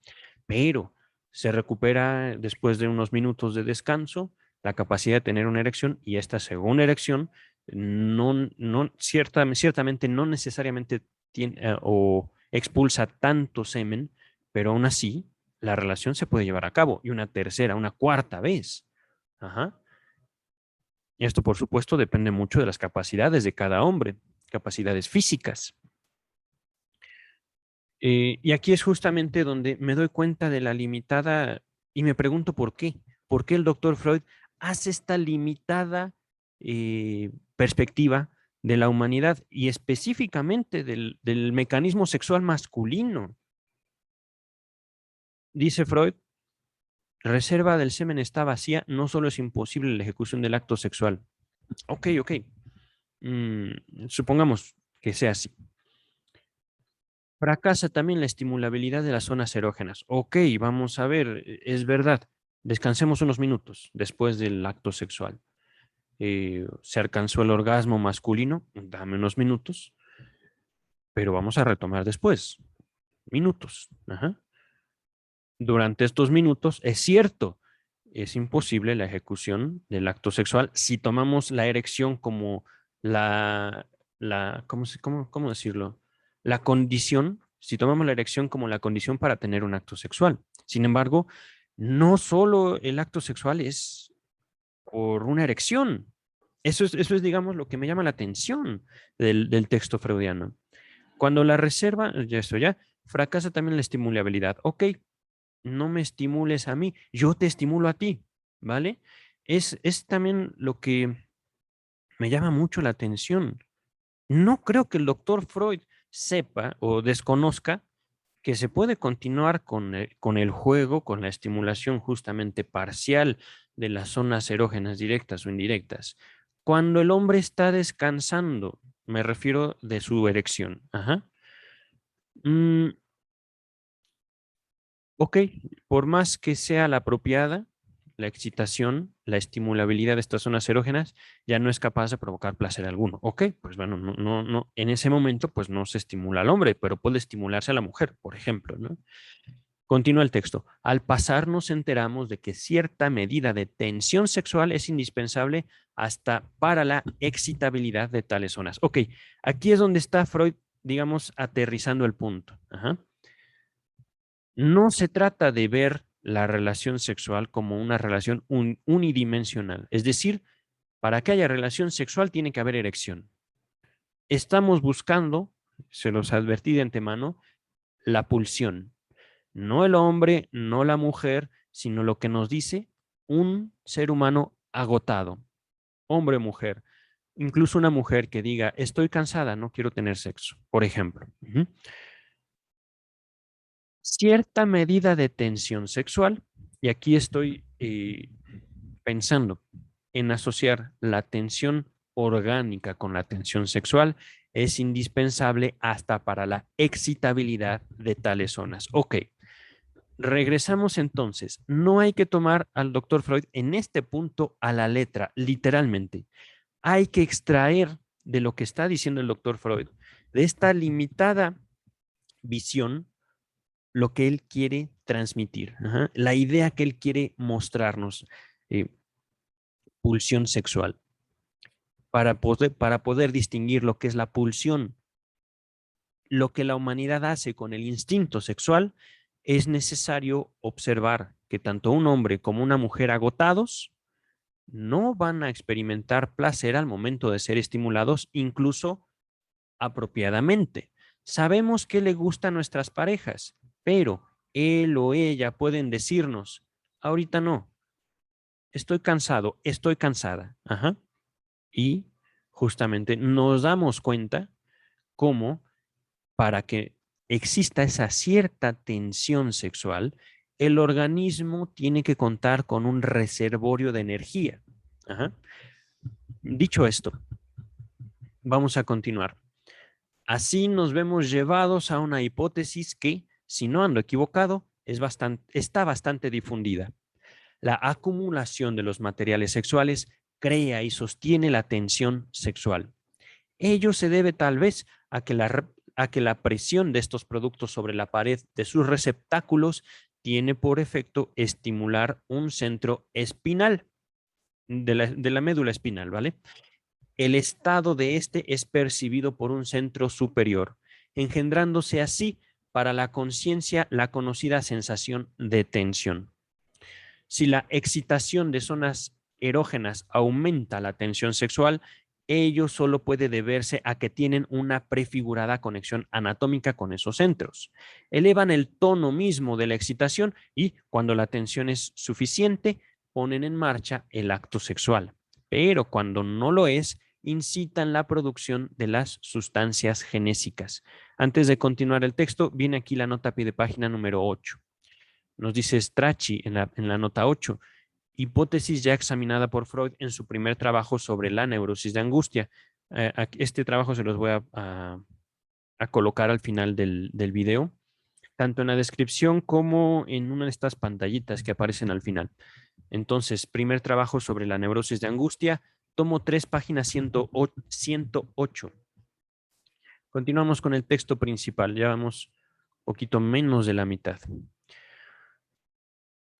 [SPEAKER 1] pero se recupera después de unos minutos de descanso la capacidad de tener una erección y esta segunda erección ciertamente no necesariamente tiene o expulsa tanto semen, pero aún así la relación se puede llevar a cabo y una tercera, una cuarta vez. Ajá. Y esto, por supuesto, depende mucho de las capacidades de cada hombre, capacidades físicas. Y aquí es justamente donde me doy cuenta de la limitada y me pregunto por qué. ¿Por qué el doctor Freud hace esta limitada perspectiva de la humanidad y específicamente del mecanismo sexual masculino? Dice Freud, reserva del semen está vacía, no solo es imposible la ejecución del acto sexual. Ok, ok. Supongamos que sea así. Fracasa también la estimulabilidad de las zonas erógenas. Ok, vamos a ver, es verdad. Descansemos unos minutos después del acto sexual. Se alcanzó el orgasmo masculino, dame unos minutos, pero vamos a retomar después. Minutos. Ajá. Durante estos minutos, es cierto, es imposible la ejecución del acto sexual si tomamos la erección como ¿cómo decirlo? La condición, si tomamos la erección como la condición para tener un acto sexual. Sin embargo, no solo el acto sexual es por una erección. Eso es, digamos, lo que me llama la atención del texto freudiano. Cuando la reserva, ya, fracasa también la estimulabilidad. Ok, no me estimules a mí, yo te estimulo a ti, ¿vale? Es también lo que me llama mucho la atención. No creo que el doctor Freud sepa o desconozca que se puede continuar con el juego, con la estimulación justamente parcial de las zonas erógenas directas o indirectas. Cuando el hombre está descansando, me refiero de su erección. Ajá. Mm, Ok, por más que sea la apropiada, la excitación, la estimulabilidad de estas zonas erógenas ya no es capaz de provocar placer alguno. Ok, pues bueno, no, no, no, en ese momento pues no se estimula al hombre, pero puede estimularse a la mujer, por ejemplo, ¿no? Continúa el texto. Al pasar nos enteramos de que cierta medida de tensión sexual es indispensable hasta para la excitabilidad de tales zonas. Ok, aquí es donde está Freud, digamos, aterrizando el punto. Ajá. No se trata de ver la relación sexual como una relación unidimensional. Es decir, para que haya relación sexual tiene que haber erección. Estamos buscando, se los advertí de antemano, la pulsión. No el hombre, no la mujer, sino lo que nos dice un ser humano agotado, hombre o mujer. Incluso una mujer que diga, estoy cansada, no quiero tener sexo, por ejemplo. Cierta medida de tensión sexual, y aquí estoy pensando en asociar la tensión orgánica con la tensión sexual, es indispensable hasta para la excitabilidad de tales zonas. Ok, regresamos entonces. No hay que tomar al doctor Freud en este punto a la letra, literalmente. Hay que extraer de lo que está diciendo el doctor Freud, de esta limitada visión, lo que él quiere transmitir, ajá, la idea que él quiere mostrarnos, eh, pulsión sexual, para poder distinguir lo que es la pulsión, lo que la humanidad hace con el instinto sexual, es necesario observar que tanto un hombre como una mujer agotados no van a experimentar placer al momento de ser estimulados, incluso apropiadamente. Sabemos que le gusta a nuestras parejas, pero él o ella pueden decirnos, ahorita no, estoy cansado, estoy cansada. Ajá. Y justamente nos damos cuenta cómo para que exista esa cierta tensión sexual, el organismo tiene que contar con un reservorio de energía. Ajá. Dicho esto, vamos a continuar. Así nos vemos llevados a una hipótesis que, si no ando equivocado, está bastante difundida. La acumulación de los materiales sexuales crea y sostiene la tensión sexual. Ello se debe tal vez a que la presión de estos productos sobre la pared de sus receptáculos tiene por efecto estimular un centro espinal de la médula espinal, ¿vale? El estado de este es percibido por un centro superior, engendrándose así para la conciencia la conocida sensación de tensión. Si la excitación de zonas erógenas aumenta la tensión sexual, ello solo puede deberse a que tienen una prefigurada conexión anatómica con esos centros. Elevan el tono mismo de la excitación y, cuando la tensión es suficiente, ponen en marcha el acto sexual. Pero cuando no lo es, incitan la producción de las sustancias genésicas. Antes de continuar el texto, viene aquí la nota a pie de página número 8. Nos dice Strachey en la nota 8, hipótesis ya examinada por Freud en su primer trabajo sobre la neurosis de angustia. Este trabajo se los voy a colocar al final del video, tanto en la descripción como en una de estas pantallitas que aparecen al final. Entonces, primer trabajo sobre la neurosis de angustia, tomo 3, página 108. Continuamos con el texto principal, ya vamos un poquito menos de la mitad.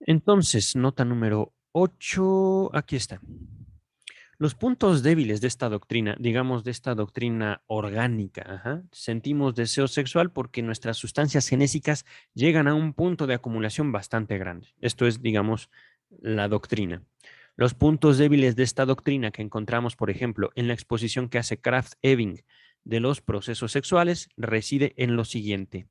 [SPEAKER 1] Entonces, nota número 8, aquí está. Los puntos débiles de esta doctrina, digamos de esta doctrina orgánica, sentimos deseo sexual porque nuestras sustancias genésicas llegan a un punto de acumulación bastante grande. Esto es, digamos, la doctrina. Los puntos débiles de esta doctrina que encontramos, por ejemplo, en la exposición que hace Krafft-Ebing de los procesos sexuales, reside en lo siguiente.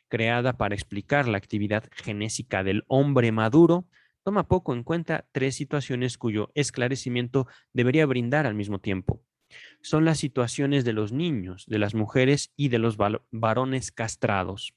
[SPEAKER 1] Creada para explicar la actividad genésica del hombre maduro, toma poco en cuenta 3 situaciones cuyo esclarecimiento debería brindar al mismo tiempo. Son las situaciones de los niños, de las mujeres y de los varones castrados.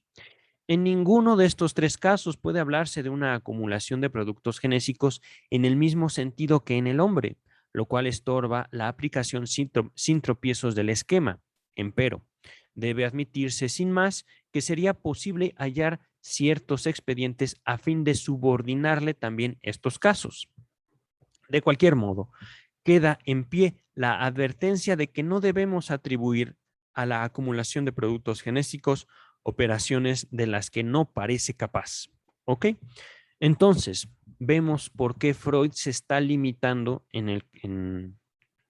[SPEAKER 1] En ninguno de estos 3 casos puede hablarse de una acumulación de productos genésicos en el mismo sentido que en el hombre, lo cual estorba la aplicación sin tropiezos del esquema. Empero, debe admitirse sin más que sería posible hallar ciertos expedientes a fin de subordinarle también estos casos. De cualquier modo, queda en pie la advertencia de que no debemos atribuir a la acumulación de productos genéticos operaciones de las que no parece capaz. ¿Ok? Entonces, vemos por qué Freud se está limitando en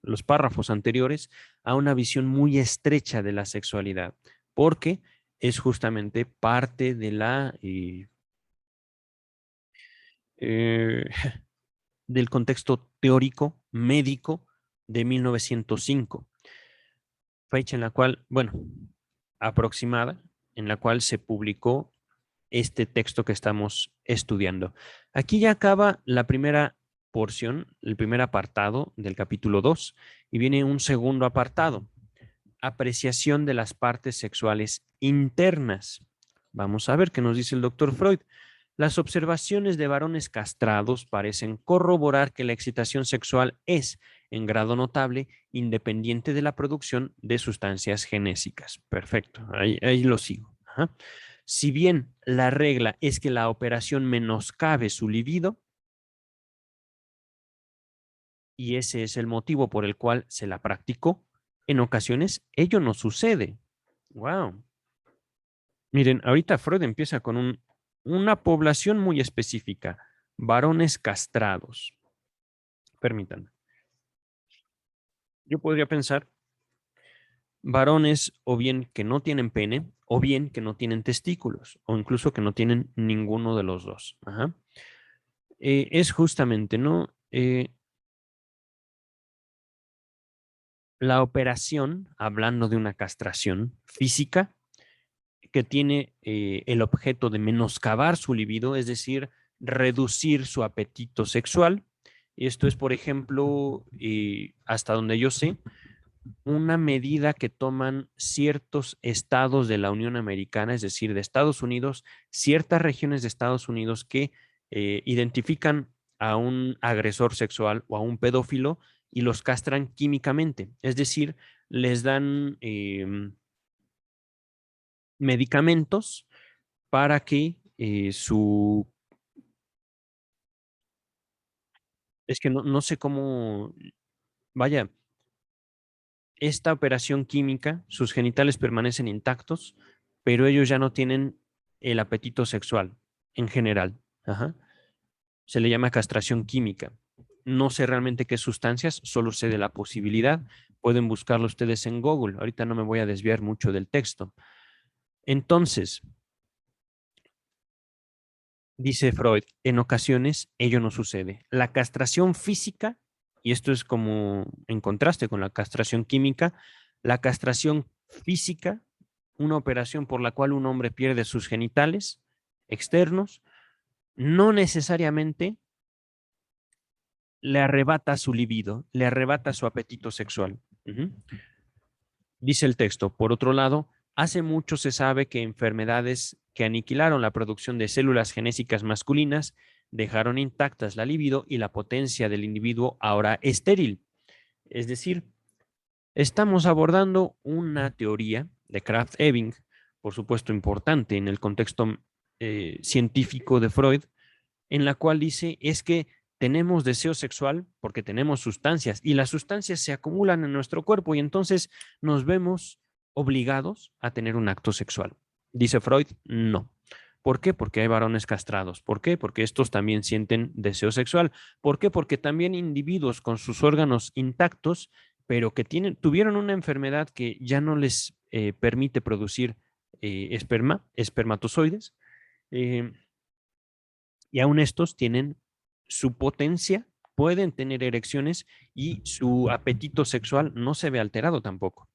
[SPEAKER 1] los párrafos anteriores a una visión muy estrecha de la sexualidad, porque es justamente parte de eh, del contexto teórico médico de 1905, fecha en la cual, bueno, aproximada, en la cual se publicó este texto que estamos estudiando. Aquí ya acaba la primera porción, el primer apartado del capítulo 2, y viene un segundo apartado, apreciación de las partes sexuales internas. Vamos a ver qué nos dice el doctor Freud. Las observaciones de varones castrados parecen corroborar que la excitación sexual es, en grado notable, independiente de la producción de sustancias genésicas. Perfecto, ahí lo sigo. Ajá. Si bien la regla es que la operación menoscabe su libido, y ese es el motivo por el cual se la practicó, en ocasiones ello no sucede. Wow. Miren, ahorita Freud empieza con una población muy específica, varones castrados. Permítanme. Yo podría pensar varones o bien que no tienen pene, o bien que no tienen testículos, o incluso que no tienen ninguno de los dos. Ajá. Es justamente, ¿no? La operación, hablando de una castración física, que tiene el objeto de menoscabar su libido, es decir, reducir su apetito sexual. Esto es, por ejemplo, hasta donde yo sé, una medida que toman ciertos estados de la Unión Americana, es decir, de Estados Unidos, ciertas regiones de Estados Unidos que identifican a un agresor sexual o a un pedófilo y los castran químicamente. Es decir, les dan medicamentos para que es que no sé cómo, vaya, esta operación química, sus genitales permanecen intactos, pero ellos ya no tienen el apetito sexual en general. Ajá. Se le llama castración química. No sé realmente qué sustancias, solo sé de la posibilidad. Pueden buscarlo ustedes en Google. Ahorita no me voy a desviar mucho del texto. Entonces, dice Freud, en ocasiones ello no sucede. La castración física, y esto es como en contraste con la castración química, la castración física, una operación por la cual un hombre pierde sus genitales externos, no necesariamente le arrebata su libido, le arrebata su apetito sexual. Ujú. Dice el texto, por otro lado, hace mucho se sabe que enfermedades que aniquilaron la producción de células genésicas masculinas dejaron intactas la libido y la potencia del individuo ahora estéril. Es decir, estamos abordando una teoría de Krafft-Ebing, por supuesto importante en el contexto científico de Freud, en la cual dice es que tenemos deseo sexual porque tenemos sustancias y las sustancias se acumulan en nuestro cuerpo y entonces nos vemos obligados a tener un acto sexual. Dice Freud, no. ¿Por qué? Porque hay varones castrados. ¿Por qué? Porque estos también sienten deseo sexual. ¿Por qué? Porque también individuos con sus órganos intactos, pero que tuvieron una enfermedad que ya no les permite producir espermatozoides, eh, y aún estos tienen su potencia, pueden tener erecciones y su apetito sexual no se ve alterado tampoco.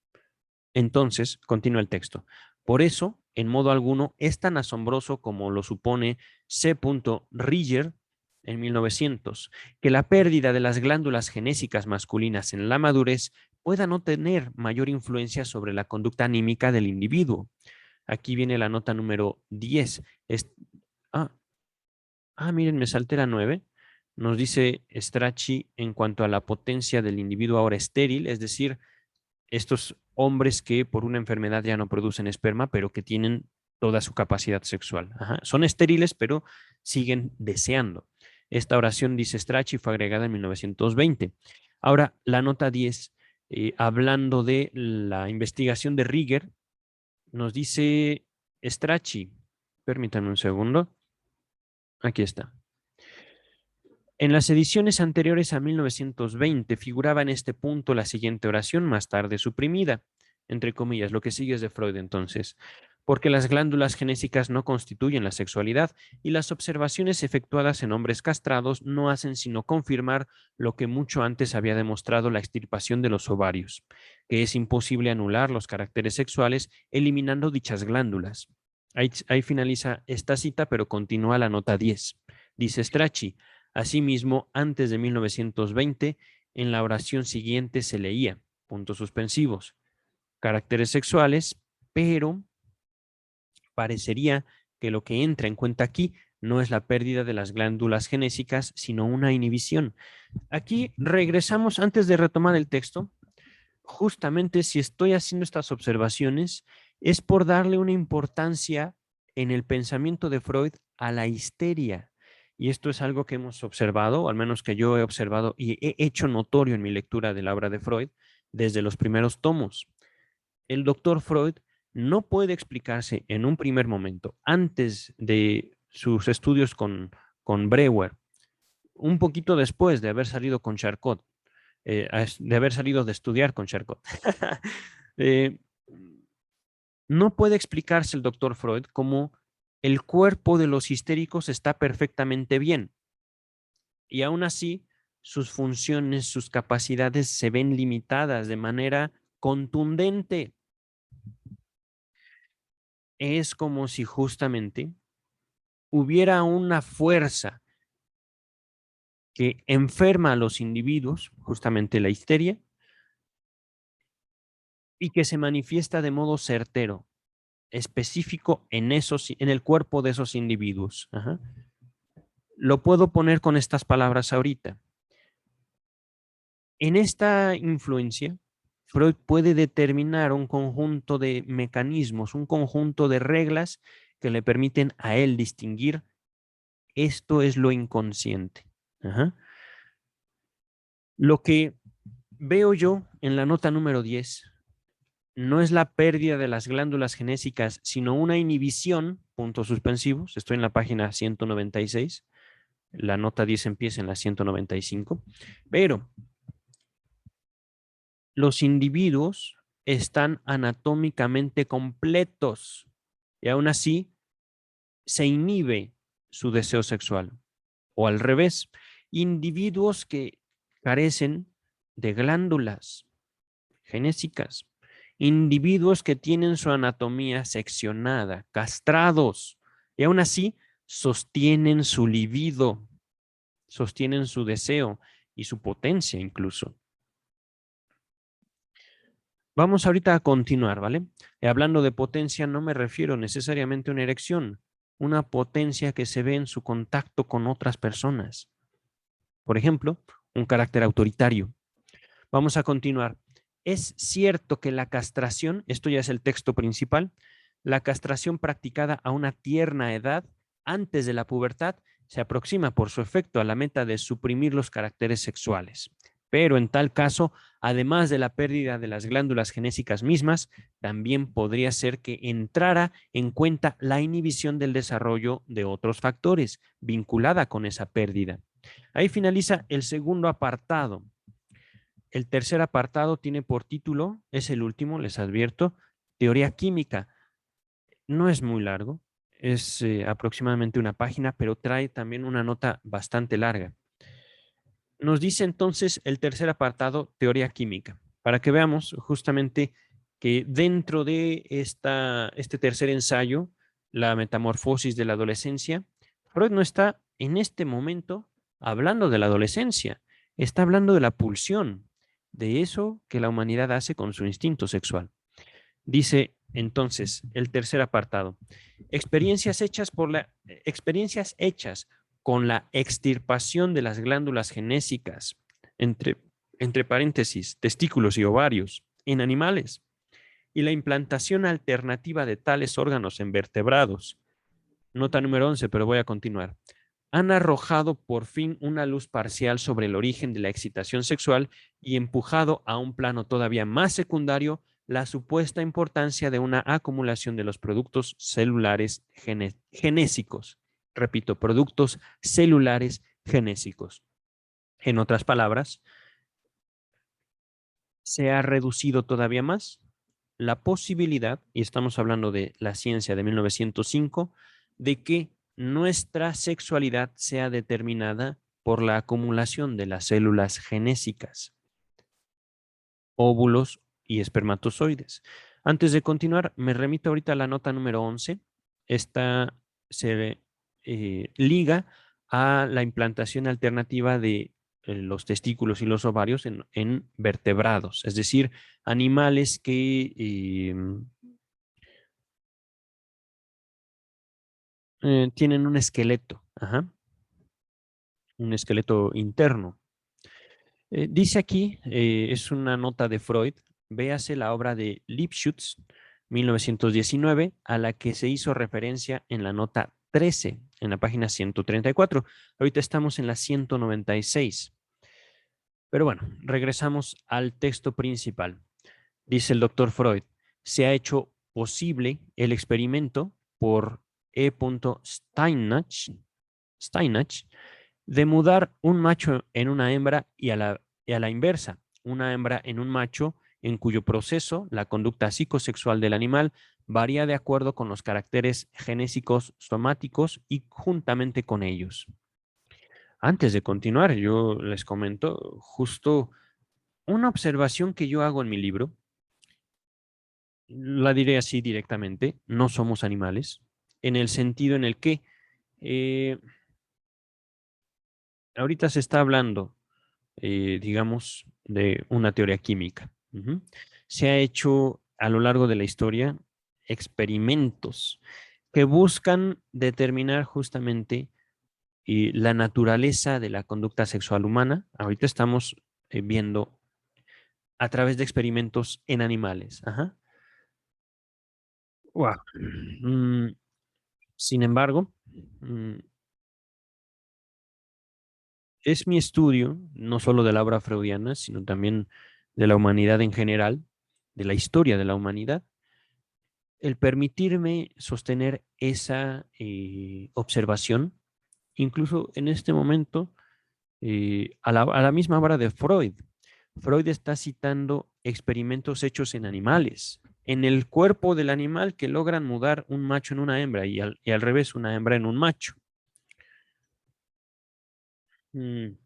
[SPEAKER 1] Entonces, continúa el texto. Por eso, en modo alguno, es tan asombroso como lo supone C. Rieger en 1900, que la pérdida de las glándulas genésicas masculinas en la madurez pueda no tener mayor influencia sobre la conducta anímica del individuo. Aquí viene la nota número 10. Ah, miren, me salté la 9. Nos dice Strachey en cuanto a la potencia del individuo ahora estéril, es decir, estos hombres que por una enfermedad ya no producen esperma, pero que tienen toda su capacidad sexual. Ajá. Son estériles, pero siguen deseando. Esta oración, dice Strachey, fue agregada en 1920. Ahora, la nota 10, hablando de la investigación de Rieger, nos dice Strachey, permítanme un segundo, aquí está. En las ediciones anteriores a 1920 figuraba en este punto la siguiente oración, más tarde suprimida, entre comillas, lo que sigue es de Freud entonces, porque las glándulas genésicas no constituyen la sexualidad y las observaciones efectuadas en hombres castrados no hacen sino confirmar lo que mucho antes había demostrado la extirpación de los ovarios, que es imposible anular los caracteres sexuales eliminando dichas glándulas. Ahí finaliza esta cita, pero continúa la nota 10. Dice Strachey, asimismo, antes de 1920, en la oración siguiente se leía, puntos suspensivos, caracteres sexuales, pero parecería que lo que entra en cuenta aquí no es la pérdida de las glándulas genésicas, sino una inhibición. Aquí regresamos, antes de retomar el texto, justamente si estoy haciendo estas observaciones, es por darle una importancia en el pensamiento de Freud a la histeria. Y esto es algo que hemos observado, o al menos que yo he observado y he hecho notorio en mi lectura de la obra de Freud desde los primeros tomos. El doctor Freud no puede explicarse en un primer momento, antes de sus estudios con Breuer, un poquito después de haber salido con Charcot, de haber salido de estudiar con Charcot. eh, no puede explicarse el doctor Freud cómo el cuerpo de los histéricos está perfectamente bien y aún así sus funciones, sus capacidades se ven limitadas de manera contundente. Es como si justamente hubiera una fuerza que enferma a los individuos, justamente la histeria, y que se manifiesta de modo certero, específico en el cuerpo de esos individuos. Ajá. Lo puedo poner con estas palabras ahorita. En esta influencia, Freud puede determinar un conjunto de mecanismos, un conjunto de reglas que le permiten a él distinguir esto es lo inconsciente. Ajá. Lo que veo yo en la nota número 10 no es la pérdida de las glándulas genésicas, sino una inhibición, puntos suspensivos. Estoy en la página 196. La nota 10 empieza en la 195. Pero los individuos están anatómicamente completos y aún así se inhibe su deseo sexual. O al revés, individuos que carecen de glándulas genésicas, individuos que tienen su anatomía seccionada, castrados, y aún así sostienen su libido, sostienen su deseo y su potencia incluso. Vamos ahorita a continuar, ¿vale? Hablando de potencia, no me refiero necesariamente a una erección, una potencia que se ve en su contacto con otras personas. Por ejemplo, un carácter autoritario. Vamos a continuar. Es cierto que la castración, esto ya es el texto principal, la castración practicada a una tierna edad, antes de la pubertad, se aproxima por su efecto a la meta de suprimir los caracteres sexuales. Pero en tal caso, además de la pérdida de las glándulas genésicas mismas, también podría ser que entrara en cuenta la inhibición del desarrollo de otros factores vinculada con esa pérdida. Ahí finaliza el segundo apartado. El tercer apartado tiene por título, es el último, les advierto, teoría química. No es muy largo, es aproximadamente una página, pero trae también una nota bastante larga. Nos dice entonces el tercer apartado, teoría química, para que veamos justamente que dentro de este tercer ensayo, la metamorfosis de la adolescencia, Freud no está en este momento hablando de la adolescencia, está hablando de la pulsión, de eso que la humanidad hace con su instinto sexual. Dice entonces el tercer apartado, experiencias hechas con la extirpación de las glándulas genésicas, entre, entre paréntesis, testículos y ovarios, en animales, y la implantación alternativa de tales órganos en vertebrados. Nota número 11, pero voy a continuar. Han arrojado por fin una luz parcial sobre el origen de la excitación sexual y empujado a un plano todavía más secundario la supuesta importancia de una acumulación de los productos celulares genésicos. Repito, productos celulares genésicos. En otras palabras, se ha reducido todavía más la posibilidad, y estamos hablando de la ciencia de 1905, de que nuestra sexualidad sea determinada por la acumulación de las células genésicas, óvulos y espermatozoides. Antes de continuar, me remito ahorita a la nota número 11. Esta se liga a la implantación alternativa de los testículos y los ovarios en vertebrados, es decir, animales que tienen un esqueleto, ajá, un esqueleto interno. Dice aquí, es una nota de Freud, véase la obra de Lipschutz, 1919, a la que se hizo referencia en la nota 13, en la página 134. Ahorita estamos en la 196. Pero bueno, regresamos al texto principal. Dice el doctor Freud, se ha hecho posible el experimento por E. Steinach de mudar un macho en una hembra y a la inversa, una hembra en un macho en cuyo proceso la conducta psicosexual del animal varía de acuerdo con los caracteres genésicos somáticos y juntamente con ellos. Antes de continuar, yo les comento justo una observación que yo hago en mi libro, la diré así directamente, no somos animales, en el sentido en el que eh, ahorita se está hablando digamos, de una teoría química. se ha hecho a lo largo de la historia experimentos que buscan determinar justamente la naturaleza de la conducta sexual humana. Ahorita estamos viendo a través de experimentos en animales. Ajá. Wow. Mm, sin embargo, mm, es mi estudio, no solo de la obra freudiana, sino también de la humanidad en general, de la historia de la humanidad, el permitirme sostener esa observación, incluso en este momento, a la misma hora de Freud. Freud está citando experimentos hechos en animales, en el cuerpo del animal que logran mudar un macho en una hembra y al revés, una hembra en un macho. Mm,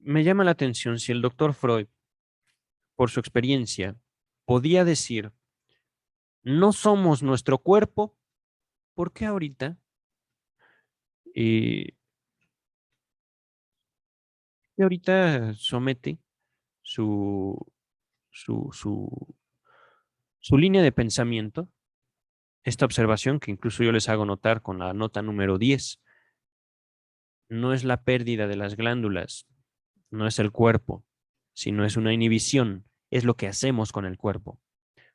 [SPEAKER 1] Me llama la atención si el doctor Freud, por su experiencia, podía decir, no somos nuestro cuerpo, ¿por qué ahorita? eh, que ahorita somete su, su, su, su línea de pensamiento, esta observación que incluso yo les hago notar con la nota número 10, no es la pérdida de las glándulas, no es el cuerpo, sino es una inhibición, es lo que hacemos con el cuerpo.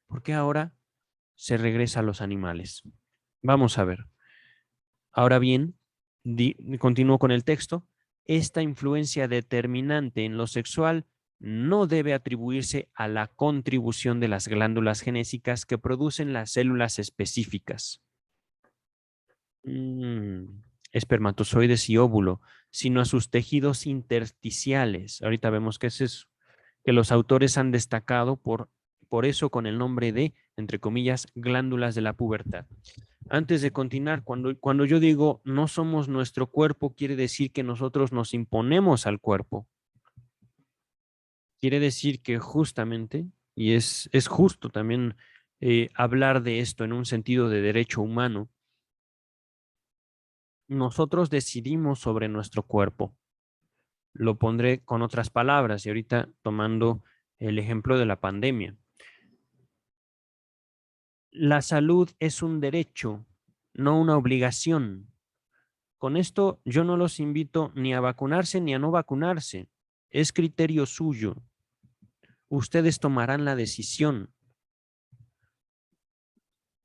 [SPEAKER 1] ¿Por qué ahora se regresa a los animales? Vamos a ver. Ahora bien, continúo con el texto. Esta influencia determinante en lo sexual no debe atribuirse a la contribución de las glándulas genésicas que producen las células específicas, mm, espermatozoides y óvulo, sino a sus tejidos intersticiales. Ahorita vemos qué es eso, que los autores han destacado por eso con el nombre de, entre comillas, glándulas de la pubertad. Antes de continuar, cuando yo digo no somos nuestro cuerpo, quiere decir que nosotros nos imponemos al cuerpo. Quiere decir que justamente, y es justo también hablar de esto en un sentido de derecho humano, nosotros decidimos sobre nuestro cuerpo. Lo pondré con otras palabras y ahorita tomando el ejemplo de la pandemia. La salud es un derecho, no una obligación. Con esto yo no los invito ni a vacunarse ni a no vacunarse. Es criterio suyo. Ustedes tomarán la decisión.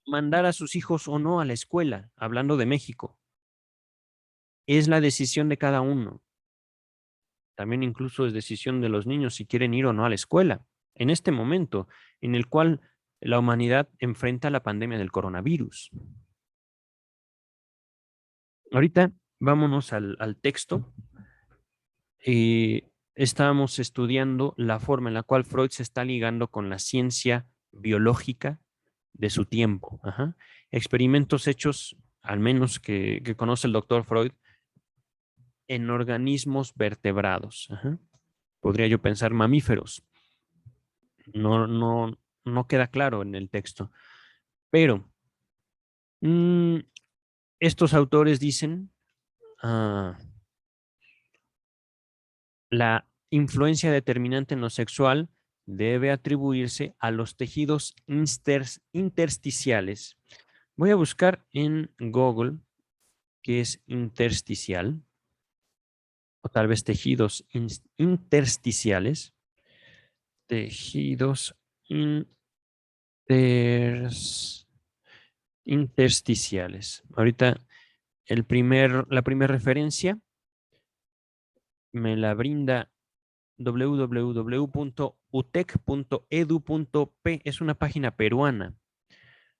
[SPEAKER 1] Mandar a sus hijos o no a la escuela, hablando de México, es la decisión de cada uno. También incluso es decisión de los niños si quieren ir o no a la escuela. En este momento en el cual la humanidad enfrenta la pandemia del coronavirus. Ahorita vámonos al texto. Estábamos estudiando la forma en la cual Freud se está ligando con la ciencia biológica de su tiempo. Ajá. Experimentos hechos, al menos que conoce el doctor Freud, en organismos vertebrados. Ajá. Podría yo pensar mamíferos. No queda claro en el texto. Pero mm, estos autores dicen, ah, la influencia determinante en lo sexual debe atribuirse a los tejidos intersticiales. Voy a buscar en Google qué es intersticial, o tal vez tejidos intersticiales. Tejidos intersticiales. Ahorita la primera referencia me la brinda www.utec.edu.p. Es una página peruana,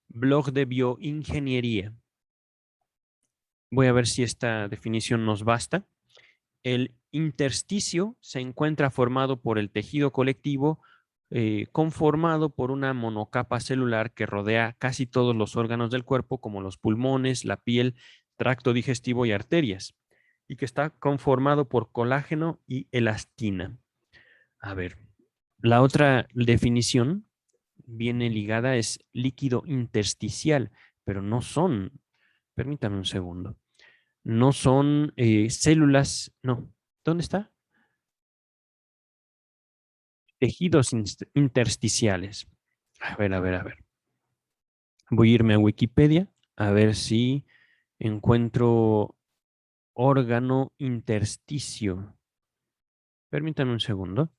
[SPEAKER 1] blog de bioingeniería. Voy a ver si esta definición nos basta. El intersticio se encuentra formado por el tejido colectivo conformado por una monocapa celular que rodea casi todos los órganos del cuerpo, como los pulmones, la piel, tracto digestivo y arterias, y que está conformado por colágeno y elastina. A ver, la otra definición viene ligada, es líquido intersticial, pero no son, permítame un segundo, no son células, no, ¿dónde está? Tejidos intersticiales. A ver, a ver, a ver. Voy a irme a Wikipedia a ver si encuentro órgano intersticio. Permítame un segundo.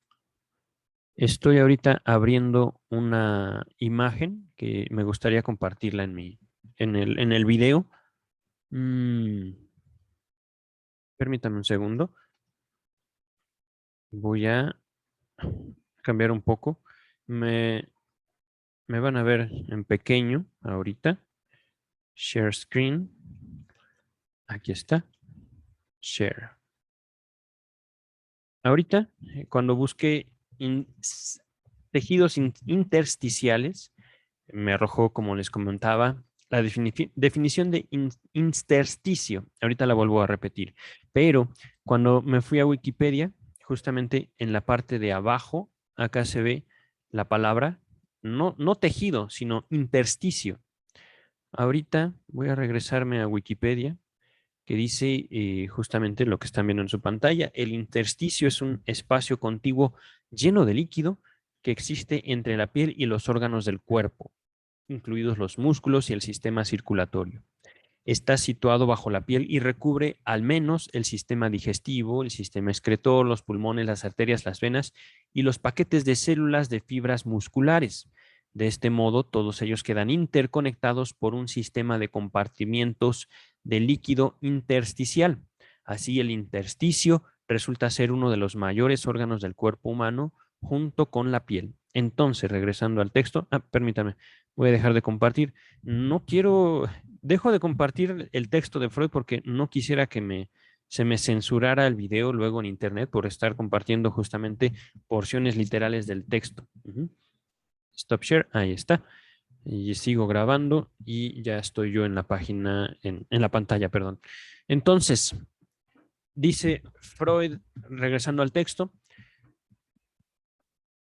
[SPEAKER 1] Estoy ahorita abriendo una imagen que me gustaría compartirla en el video. Mm, permítame un segundo. Voy a cambiar un poco. Me, me van a ver en pequeño ahorita. Share screen. Aquí está. Share. Ahorita, cuando busqué tejidos intersticiales, me arrojó, como les comentaba, la definición de intersticio. Ahorita la vuelvo a repetir. Pero cuando me fui a Wikipedia, justamente en la parte de abajo, acá se ve la palabra, no tejido, sino intersticio. Ahorita voy a regresarme a Wikipedia, que dice justamente lo que están viendo en su pantalla. El intersticio es un espacio contiguo lleno de líquido que existe entre la piel y los órganos del cuerpo, incluidos los músculos y el sistema circulatorio. Está situado bajo la piel y recubre al menos el sistema digestivo, el sistema excretor, los pulmones, las arterias, las venas y los paquetes de células de fibras musculares. De este modo, todos ellos quedan interconectados por un sistema de compartimientos de líquido intersticial. Así, el intersticio resulta ser uno de los mayores órganos del cuerpo humano junto con la piel. Entonces, regresando al texto, permítame, voy a dejar de compartir. No quiero, dejo de compartir el texto de Freud porque no quisiera que se me censurara el video luego en internet por estar compartiendo justamente porciones literales del texto. Stop share, ahí está. Y sigo grabando y ya estoy yo en la página, en la pantalla, perdón. Entonces, dice Freud, regresando al texto,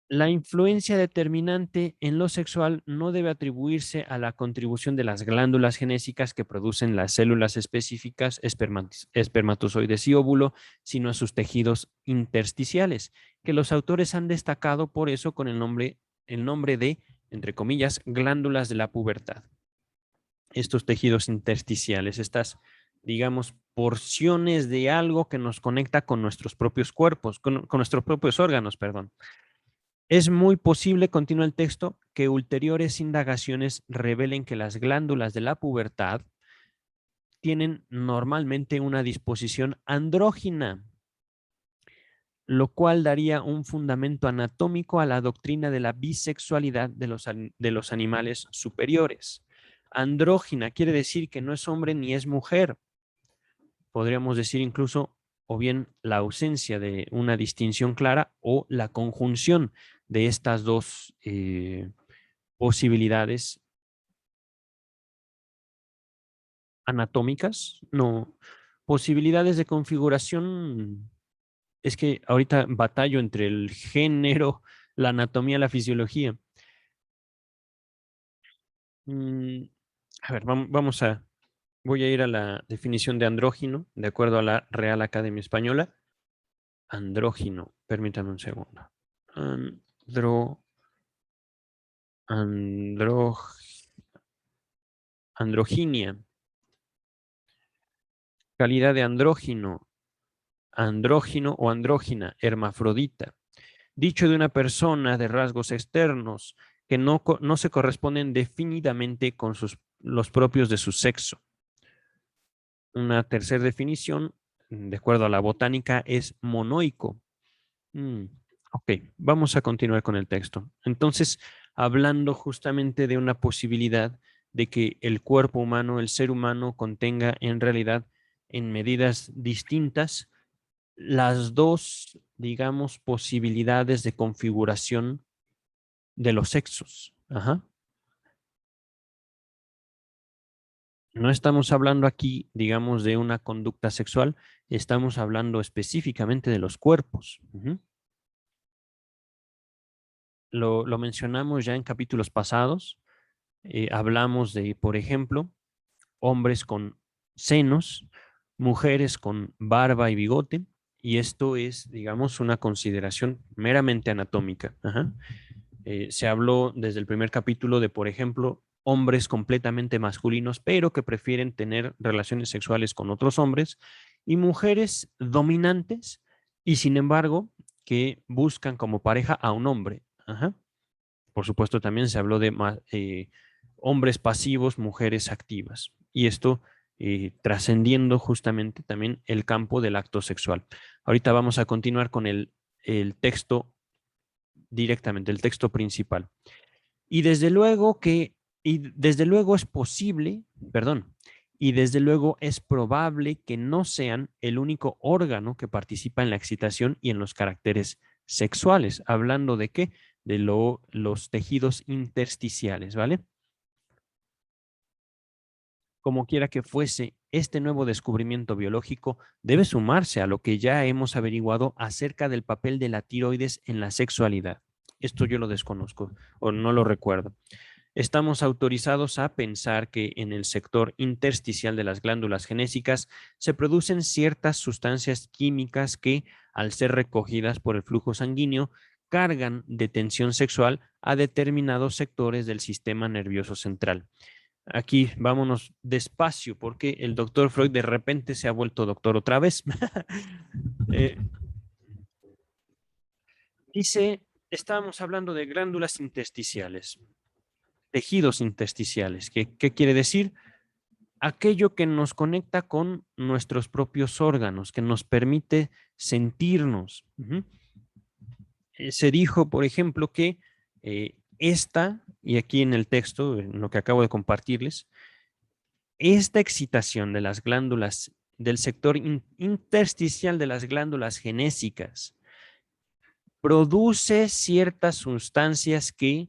[SPEAKER 1] la influencia determinante en lo sexual no debe atribuirse a la contribución de las glándulas genésicas que producen las células específicas, espermatozoides y óvulo, sino a sus tejidos intersticiales, que los autores han destacado por eso con el nombre de, entre comillas, glándulas de la pubertad. Estos tejidos intersticiales, estas, digamos, porciones de algo que nos conecta con nuestros propios cuerpos, con nuestros propios órganos, perdón. Es muy posible, continúa el texto, que ulteriores indagaciones revelen que las glándulas de la pubertad tienen normalmente una disposición andrógina, lo cual daría un fundamento anatómico a la doctrina de la bisexualidad de los animales superiores. Andrógina quiere decir que no es hombre ni es mujer. Podríamos decir incluso o bien la ausencia de una distinción clara o la conjunción de estas dos posibilidades anatómicas, no, posibilidades de configuración. Es que ahorita batallo entre el género, la anatomía, la fisiología. Mm, a ver, voy a ir a la definición de andrógino, de acuerdo a la Real Academia Española. Andrógino, permítame un segundo. Andro, andro, androginia, calidad de andrógino o andrógina, hermafrodita. Dicho de una persona de rasgos externos que no se corresponden definidamente con los propios de su sexo. Una tercera definición, de acuerdo a la botánica, es monoico. Ok, vamos a continuar con el texto. Entonces, hablando justamente de una posibilidad de que el cuerpo humano, el ser humano, contenga en realidad en medidas distintas las dos, digamos, posibilidades de configuración de los sexos. Ajá. No estamos hablando aquí, digamos, de una conducta sexual, estamos hablando específicamente de los cuerpos. Lo mencionamos ya en capítulos pasados. Hablamos de, por ejemplo, hombres con senos, mujeres con barba y bigote, y esto es, digamos, una consideración meramente anatómica. Ajá. Se habló desde el primer capítulo de, por ejemplo, hombres completamente masculinos, pero que prefieren tener relaciones sexuales con otros hombres, y mujeres dominantes, y sin embargo, que buscan como pareja a un hombre. Ajá. Por supuesto, también se habló de hombres pasivos, mujeres activas. Y esto trascendiendo justamente también el campo del acto sexual. Ahorita vamos a continuar con el texto directamente, el texto principal. Y desde luego y desde luego es posible, perdón, y desde luego es probable que no sean el único órgano que participa en la excitación y en los caracteres sexuales. ¿Hablando de qué? De los tejidos intersticiales, ¿vale? Como quiera que fuese, este nuevo descubrimiento biológico debe sumarse a lo que ya hemos averiguado acerca del papel de la tiroides en la sexualidad. Esto yo lo desconozco o no lo recuerdo. Estamos autorizados a pensar que en el sector intersticial de las glándulas genésicas se producen ciertas sustancias químicas que, al ser recogidas por el flujo sanguíneo, cargan de tensión sexual a determinados sectores del sistema nervioso central. Aquí vámonos despacio porque el doctor Freud de repente se ha vuelto doctor otra vez. Eh, dice, estábamos hablando de glándulas intersticiales, tejidos intersticiales. ¿Qué quiere decir? Aquello que nos conecta con nuestros propios órganos, que nos permite sentirnos. Se dijo, por ejemplo, que esta, y aquí en el texto, en lo que acabo de compartirles, esta excitación de las glándulas del sector intersticial de las glándulas genésicas produce ciertas sustancias que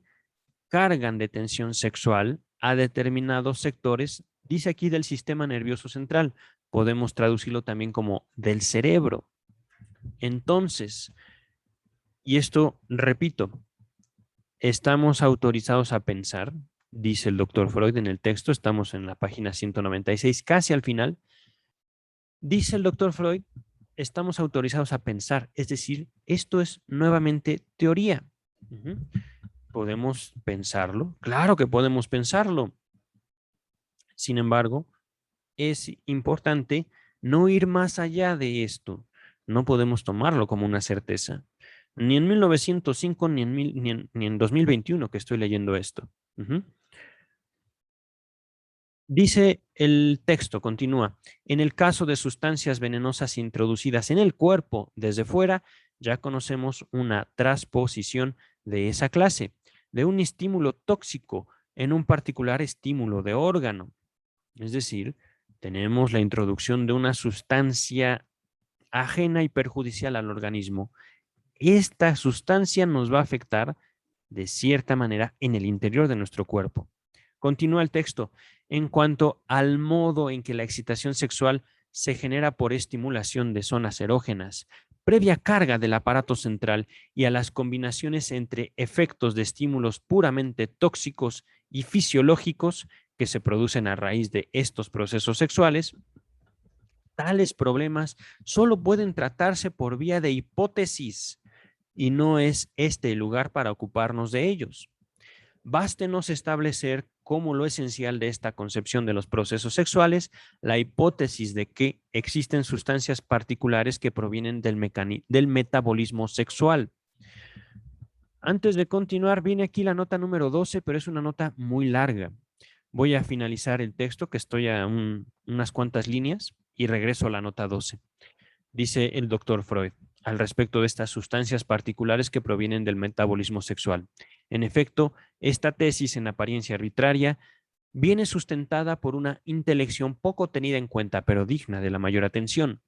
[SPEAKER 1] cargan de tensión sexual a determinados sectores, dice aquí del sistema nervioso central, podemos traducirlo también como del cerebro. Entonces, y esto, repito, estamos autorizados a pensar, dice el doctor Freud en el texto, estamos en la página 196, casi al final, dice el doctor Freud, estamos autorizados a pensar, es decir, esto es nuevamente teoría. ¿Podemos pensarlo? Claro que podemos pensarlo. Sin embargo, es importante no ir más allá de esto. No podemos tomarlo como una certeza. Ni en 1905 ni en 2021 que estoy leyendo esto. Dice el texto, continúa, en el caso de sustancias venenosas introducidas en el cuerpo desde fuera, ya conocemos una transposición de esa clase, de un estímulo tóxico en un particular estímulo de órgano. Es decir, tenemos la introducción de una sustancia ajena y perjudicial al organismo. Esta sustancia nos va a afectar de cierta manera en el interior de nuestro cuerpo. Continúa el texto. En cuanto al modo en que la excitación sexual se genera por estimulación de zonas erógenas, previa carga del aparato central y a las combinaciones entre efectos de estímulos puramente tóxicos y fisiológicos que se producen a raíz de estos procesos sexuales, tales problemas solo pueden tratarse por vía de hipótesis y no es este el lugar para ocuparnos de ellos. Bástenos establecer como lo esencial de esta concepción de los procesos sexuales la hipótesis de que existen sustancias particulares que provienen del metabolismo sexual. Antes de continuar, viene aquí la nota número 12, pero es una nota muy larga. Voy a finalizar el texto, que estoy a unas cuantas líneas, y regreso a la nota 12. Dice el doctor Freud al respecto de estas sustancias particulares que provienen del metabolismo sexual. En efecto, esta tesis en apariencia arbitraria viene sustentada por una intelección poco tenida en cuenta, pero digna de la mayor atención.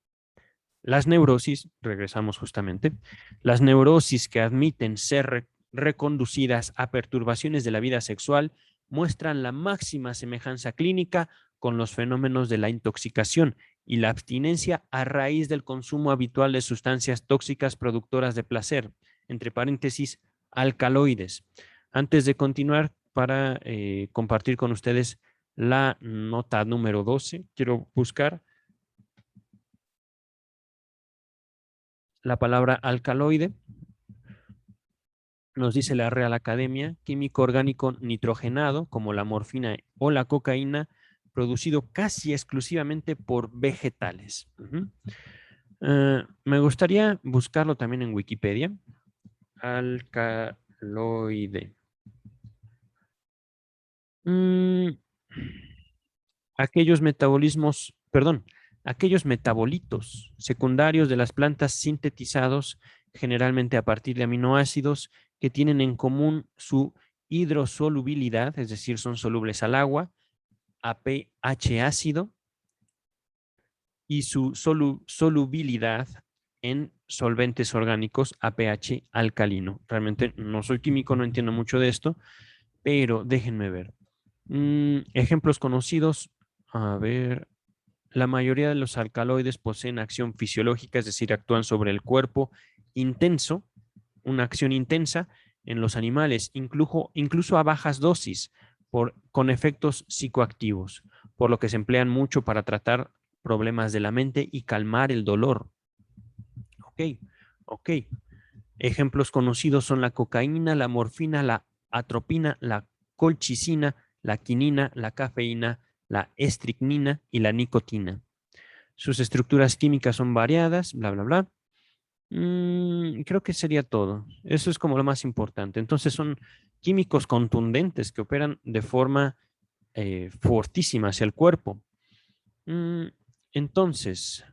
[SPEAKER 1] Las neurosis, regresamos justamente, las neurosis que admiten ser reconducidas a perturbaciones de la vida sexual muestran la máxima semejanza clínica con los fenómenos de la intoxicación y la abstinencia a raíz del consumo habitual de sustancias tóxicas productoras de placer, entre paréntesis, alcaloides. Antes de continuar, para compartir con ustedes la nota número 12, quiero buscar la palabra alcaloide. Nos dice la Real Academia, químico orgánico nitrogenado, como la morfina o la cocaína, producido casi exclusivamente por vegetales. Me gustaría buscarlo también en Wikipedia. Alcaloide. Mm, aquellos metabolismos, perdón, aquellos metabolitos secundarios de las plantas sintetizados generalmente a partir de aminoácidos que tienen en común su hidrosolubilidad, es decir, son solubles al agua, a pH ácido, y su solubilidad en solventes orgánicos a pH alcalino. Realmente no soy químico, no entiendo mucho de esto, pero déjenme ver. Ejemplos conocidos, a ver, la mayoría de los alcaloides poseen acción fisiológica, es decir, actúan sobre el cuerpo intenso, una acción intensa en los animales, incluso a bajas dosis, con efectos psicoactivos, por lo que se emplean mucho para tratar problemas de la mente y calmar el dolor. Ok, ok. Ejemplos conocidos son la cocaína, la morfina, la atropina, la colchicina, la quinina, la cafeína, la estricnina y la nicotina. Sus estructuras químicas son variadas, bla, bla, bla. Creo que sería todo. Eso es como lo más importante. Entonces son químicos contundentes que operan de forma fortísima hacia el cuerpo. Mm, entonces,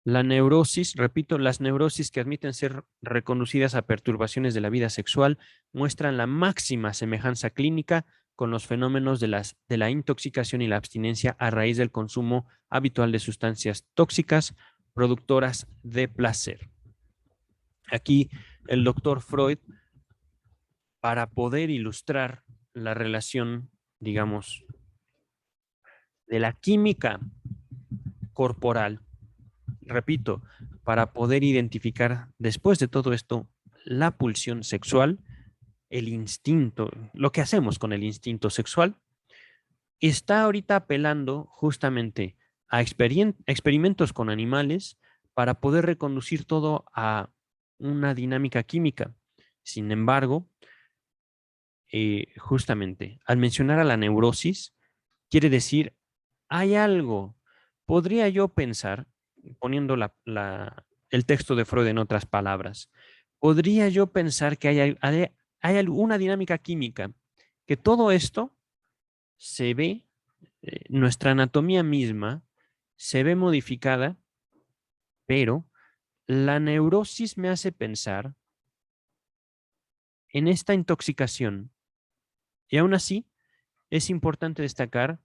[SPEAKER 1] la neurosis, repito, las neurosis que admiten ser reconducidas a perturbaciones de la vida sexual muestran la máxima semejanza clínica con los fenómenos de la intoxicación y la abstinencia a raíz del consumo habitual de sustancias tóxicas productoras de placer. Aquí el doctor Freud, para poder ilustrar la relación, digamos, de la química corporal, repito, para poder identificar después de todo esto la pulsión sexual, el instinto, lo que hacemos con el instinto sexual, está ahorita apelando justamente a experimentos con animales para poder reconducir todo a una dinámica química. Sin embargo, justamente al mencionar a la neurosis, quiere decir, hay algo. Podría yo pensar, poniendo el texto de Freud en otras palabras, podría yo pensar que hay alguna dinámica química, que todo esto se ve, nuestra anatomía misma se ve modificada, pero la neurosis me hace pensar en esta intoxicación. Y aún así, es importante destacar,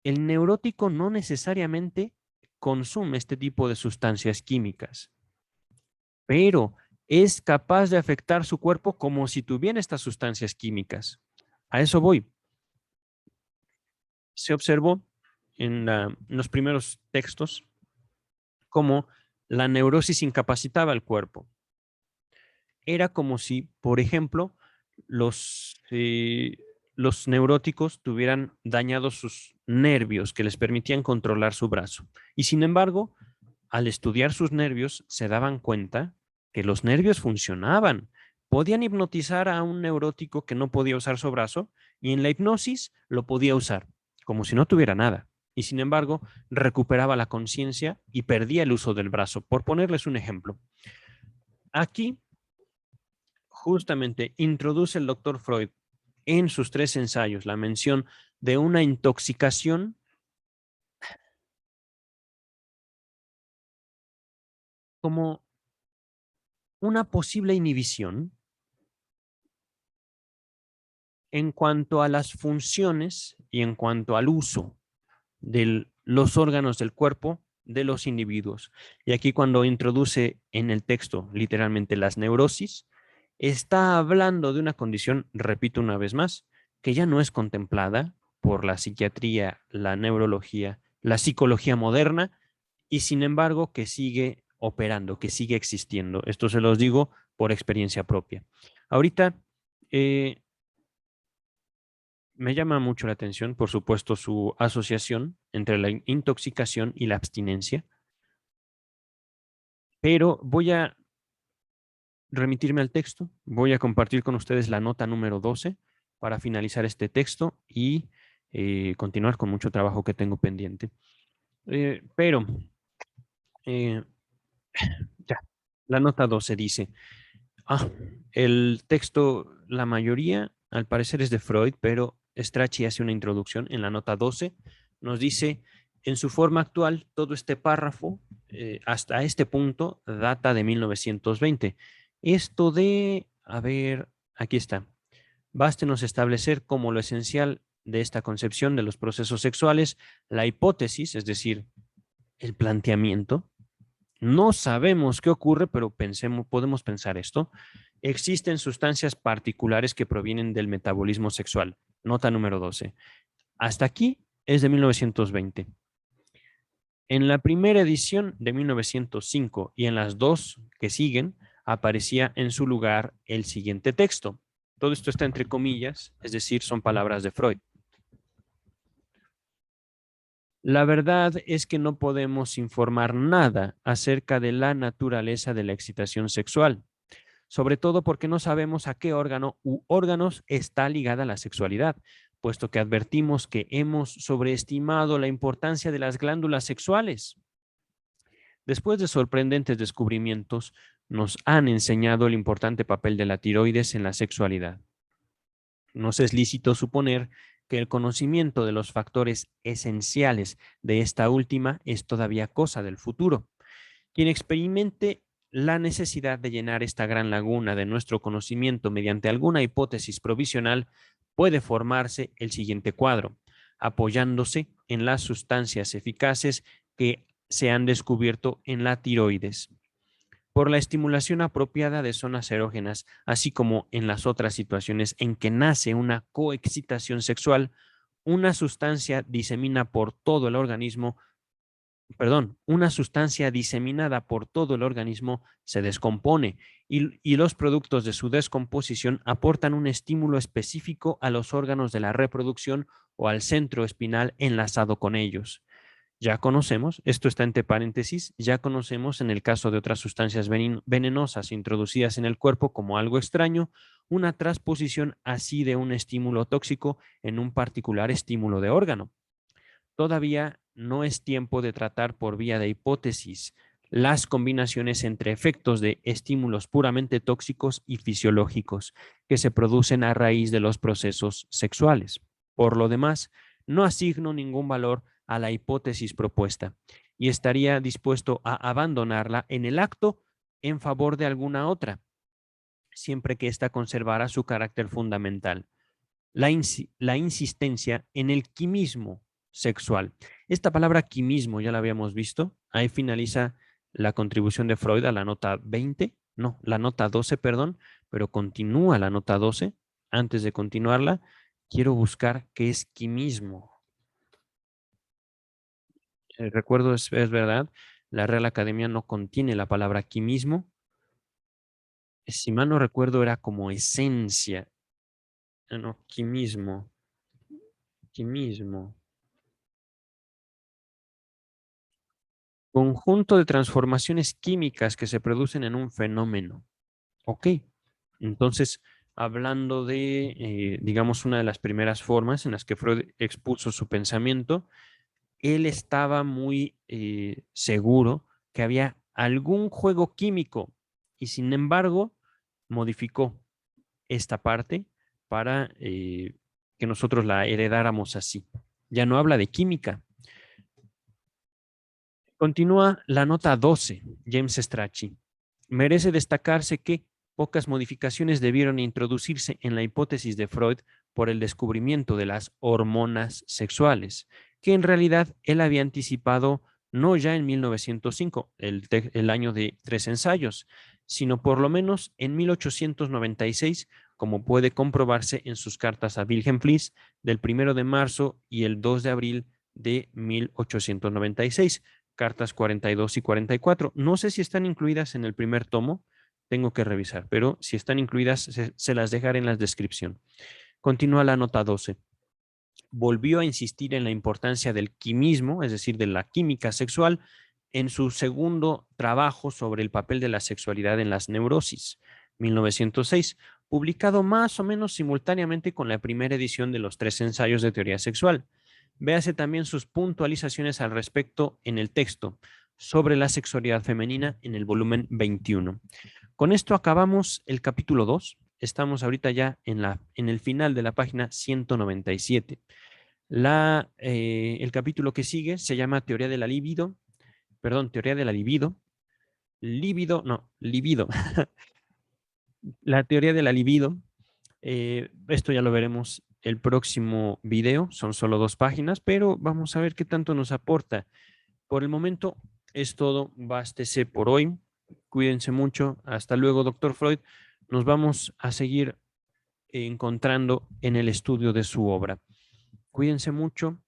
[SPEAKER 1] el neurótico no necesariamente consume este tipo de sustancias químicas, pero es capaz de afectar su cuerpo como si tuviera estas sustancias químicas. A eso voy. Se observó en los primeros textos cómo la neurosis incapacitaba al cuerpo. Era como si, por ejemplo, los neuróticos tuvieran dañados sus nervios que les permitían controlar su brazo. Y sin embargo, al estudiar sus nervios, se daban cuenta que los nervios funcionaban. Podían hipnotizar a un neurótico que no podía usar su brazo y en la hipnosis lo podía usar, como si no tuviera nada. Y sin embargo, recuperaba la conciencia y perdía el uso del brazo, por ponerles un ejemplo. Aquí justamente introduce el doctor Freud en sus tres ensayos la mención de una intoxicación como una posible inhibición en cuanto a las funciones y en cuanto al uso de los órganos del cuerpo de los individuos. Y aquí cuando introduce en el texto literalmente las neurosis, está hablando de una condición, repito una vez más, que ya no es contemplada por la psiquiatría, la neurología, la psicología moderna, y sin embargo que sigue operando, que sigue existiendo. Esto se los digo por experiencia propia. Ahorita, eh, me llama mucho la atención, por supuesto, su asociación entre la intoxicación y la abstinencia. Pero voy a remitirme al texto, voy a compartir con ustedes la nota número 12 para finalizar este texto y continuar con mucho trabajo que tengo pendiente. Pero, eh, ya, la nota 12 dice, el texto, la mayoría, al parecer es de Freud, pero Strachey hace una introducción en la nota 12, nos dice, en su forma actual, todo este párrafo, hasta este punto, data de 1920. Esto de, a ver, aquí está. Bástenos establecer como lo esencial de esta concepción de los procesos sexuales, la hipótesis, es decir, el planteamiento. No sabemos qué ocurre, pero podemos pensar esto. Existen sustancias particulares que provienen del metabolismo sexual. Nota número 12. Hasta aquí es de 1920. En la primera edición de 1905 y en las dos que siguen, aparecía en su lugar el siguiente texto. Todo esto está entre comillas, es decir, son palabras de Freud. La verdad es que no podemos informar nada acerca de la naturaleza de la excitación sexual, sobre todo porque no sabemos a qué órgano u órganos está ligada la sexualidad, puesto que advertimos que hemos sobreestimado la importancia de las glándulas sexuales. Después de sorprendentes descubrimientos, nos han enseñado el importante papel de la tiroides en la sexualidad. Nos es lícito suponer que el conocimiento de los factores esenciales de esta última es todavía cosa del futuro. Quien experimente la necesidad de llenar esta gran laguna de nuestro conocimiento mediante alguna hipótesis provisional puede formarse el siguiente cuadro, apoyándose en las sustancias eficaces que se han descubierto en la tiroides por la estimulación apropiada de zonas erógenas, así como en las otras situaciones en que nace una coexcitación sexual, una sustancia disemina por todo el organismo, una sustancia diseminada por todo el organismo se descompone y los productos de su descomposición aportan un estímulo específico a los órganos de la reproducción o al centro espinal enlazado con ellos. Ya conocemos, esto está entre paréntesis, ya conocemos en el caso de otras sustancias venenosas introducidas en el cuerpo como algo extraño, una transposición así de un estímulo tóxico en un particular estímulo de órgano. Todavía no es tiempo de tratar por vía de hipótesis las combinaciones entre efectos de estímulos puramente tóxicos y fisiológicos que se producen a raíz de los procesos sexuales. Por lo demás, no asigno ningún valor a la hipótesis propuesta y estaría dispuesto a abandonarla en el acto en favor de alguna otra, siempre que ésta conservara su carácter fundamental, la insistencia en el quimismo sexual. Esta palabra quimismo ya la habíamos visto. Ahí finaliza la contribución de Freud a la nota 20, no, la nota 12, perdón, pero continúa la nota 12. Antes de continuarla, quiero buscar qué es quimismo. Recuerdo, es verdad, la Real Academia no contiene la palabra quimismo. Si mal no recuerdo, era como esencia. No, quimismo. Quimismo. Conjunto de transformaciones químicas que se producen en un fenómeno. Ok. Entonces, hablando de, digamos, una de las primeras formas en las que Freud expuso su pensamiento, él estaba muy seguro que había algún juego químico y sin embargo modificó esta parte para que nosotros la heredáramos así. Ya no habla de química. Continúa la nota 12, James Strachey. Merece destacarse que pocas modificaciones debieron introducirse en la hipótesis de Freud por el descubrimiento de las hormonas sexuales, que en realidad él había anticipado no ya en 1905, el año de tres ensayos, sino por lo menos en 1896, como puede comprobarse en sus cartas a Wilhelm Fliess del 1 de marzo y el 2 de abril de 1896, cartas 42 y 44. No sé si están incluidas en el primer tomo, tengo que revisar, pero si están incluidas, se las dejaré en la descripción. Continúa la nota 12. Volvió a insistir en la importancia del quimismo, es decir, de la química sexual, en su segundo trabajo sobre el papel de la sexualidad en las neurosis, 1906, publicado más o menos simultáneamente con la primera edición de los 3 ensayos de teoría sexual. Véase también sus puntualizaciones al respecto en el texto sobre la sexualidad femenina en el volumen 21. Con esto acabamos el capítulo 2. Estamos ahorita ya en el final de la página 197. El capítulo que sigue se llama Teoría de la libido, teoría de la libido, libido, la teoría de la libido. Esto ya lo veremos el próximo video, son solo 2 páginas, pero vamos a ver qué tanto nos aporta. Por el momento es todo, bástese por hoy, cuídense mucho, hasta luego, doctor Freud. Nos vamos a seguir encontrando en el estudio de su obra. Cuídense mucho,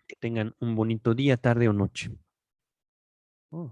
[SPEAKER 1] que tengan un bonito día, tarde o noche. Oh.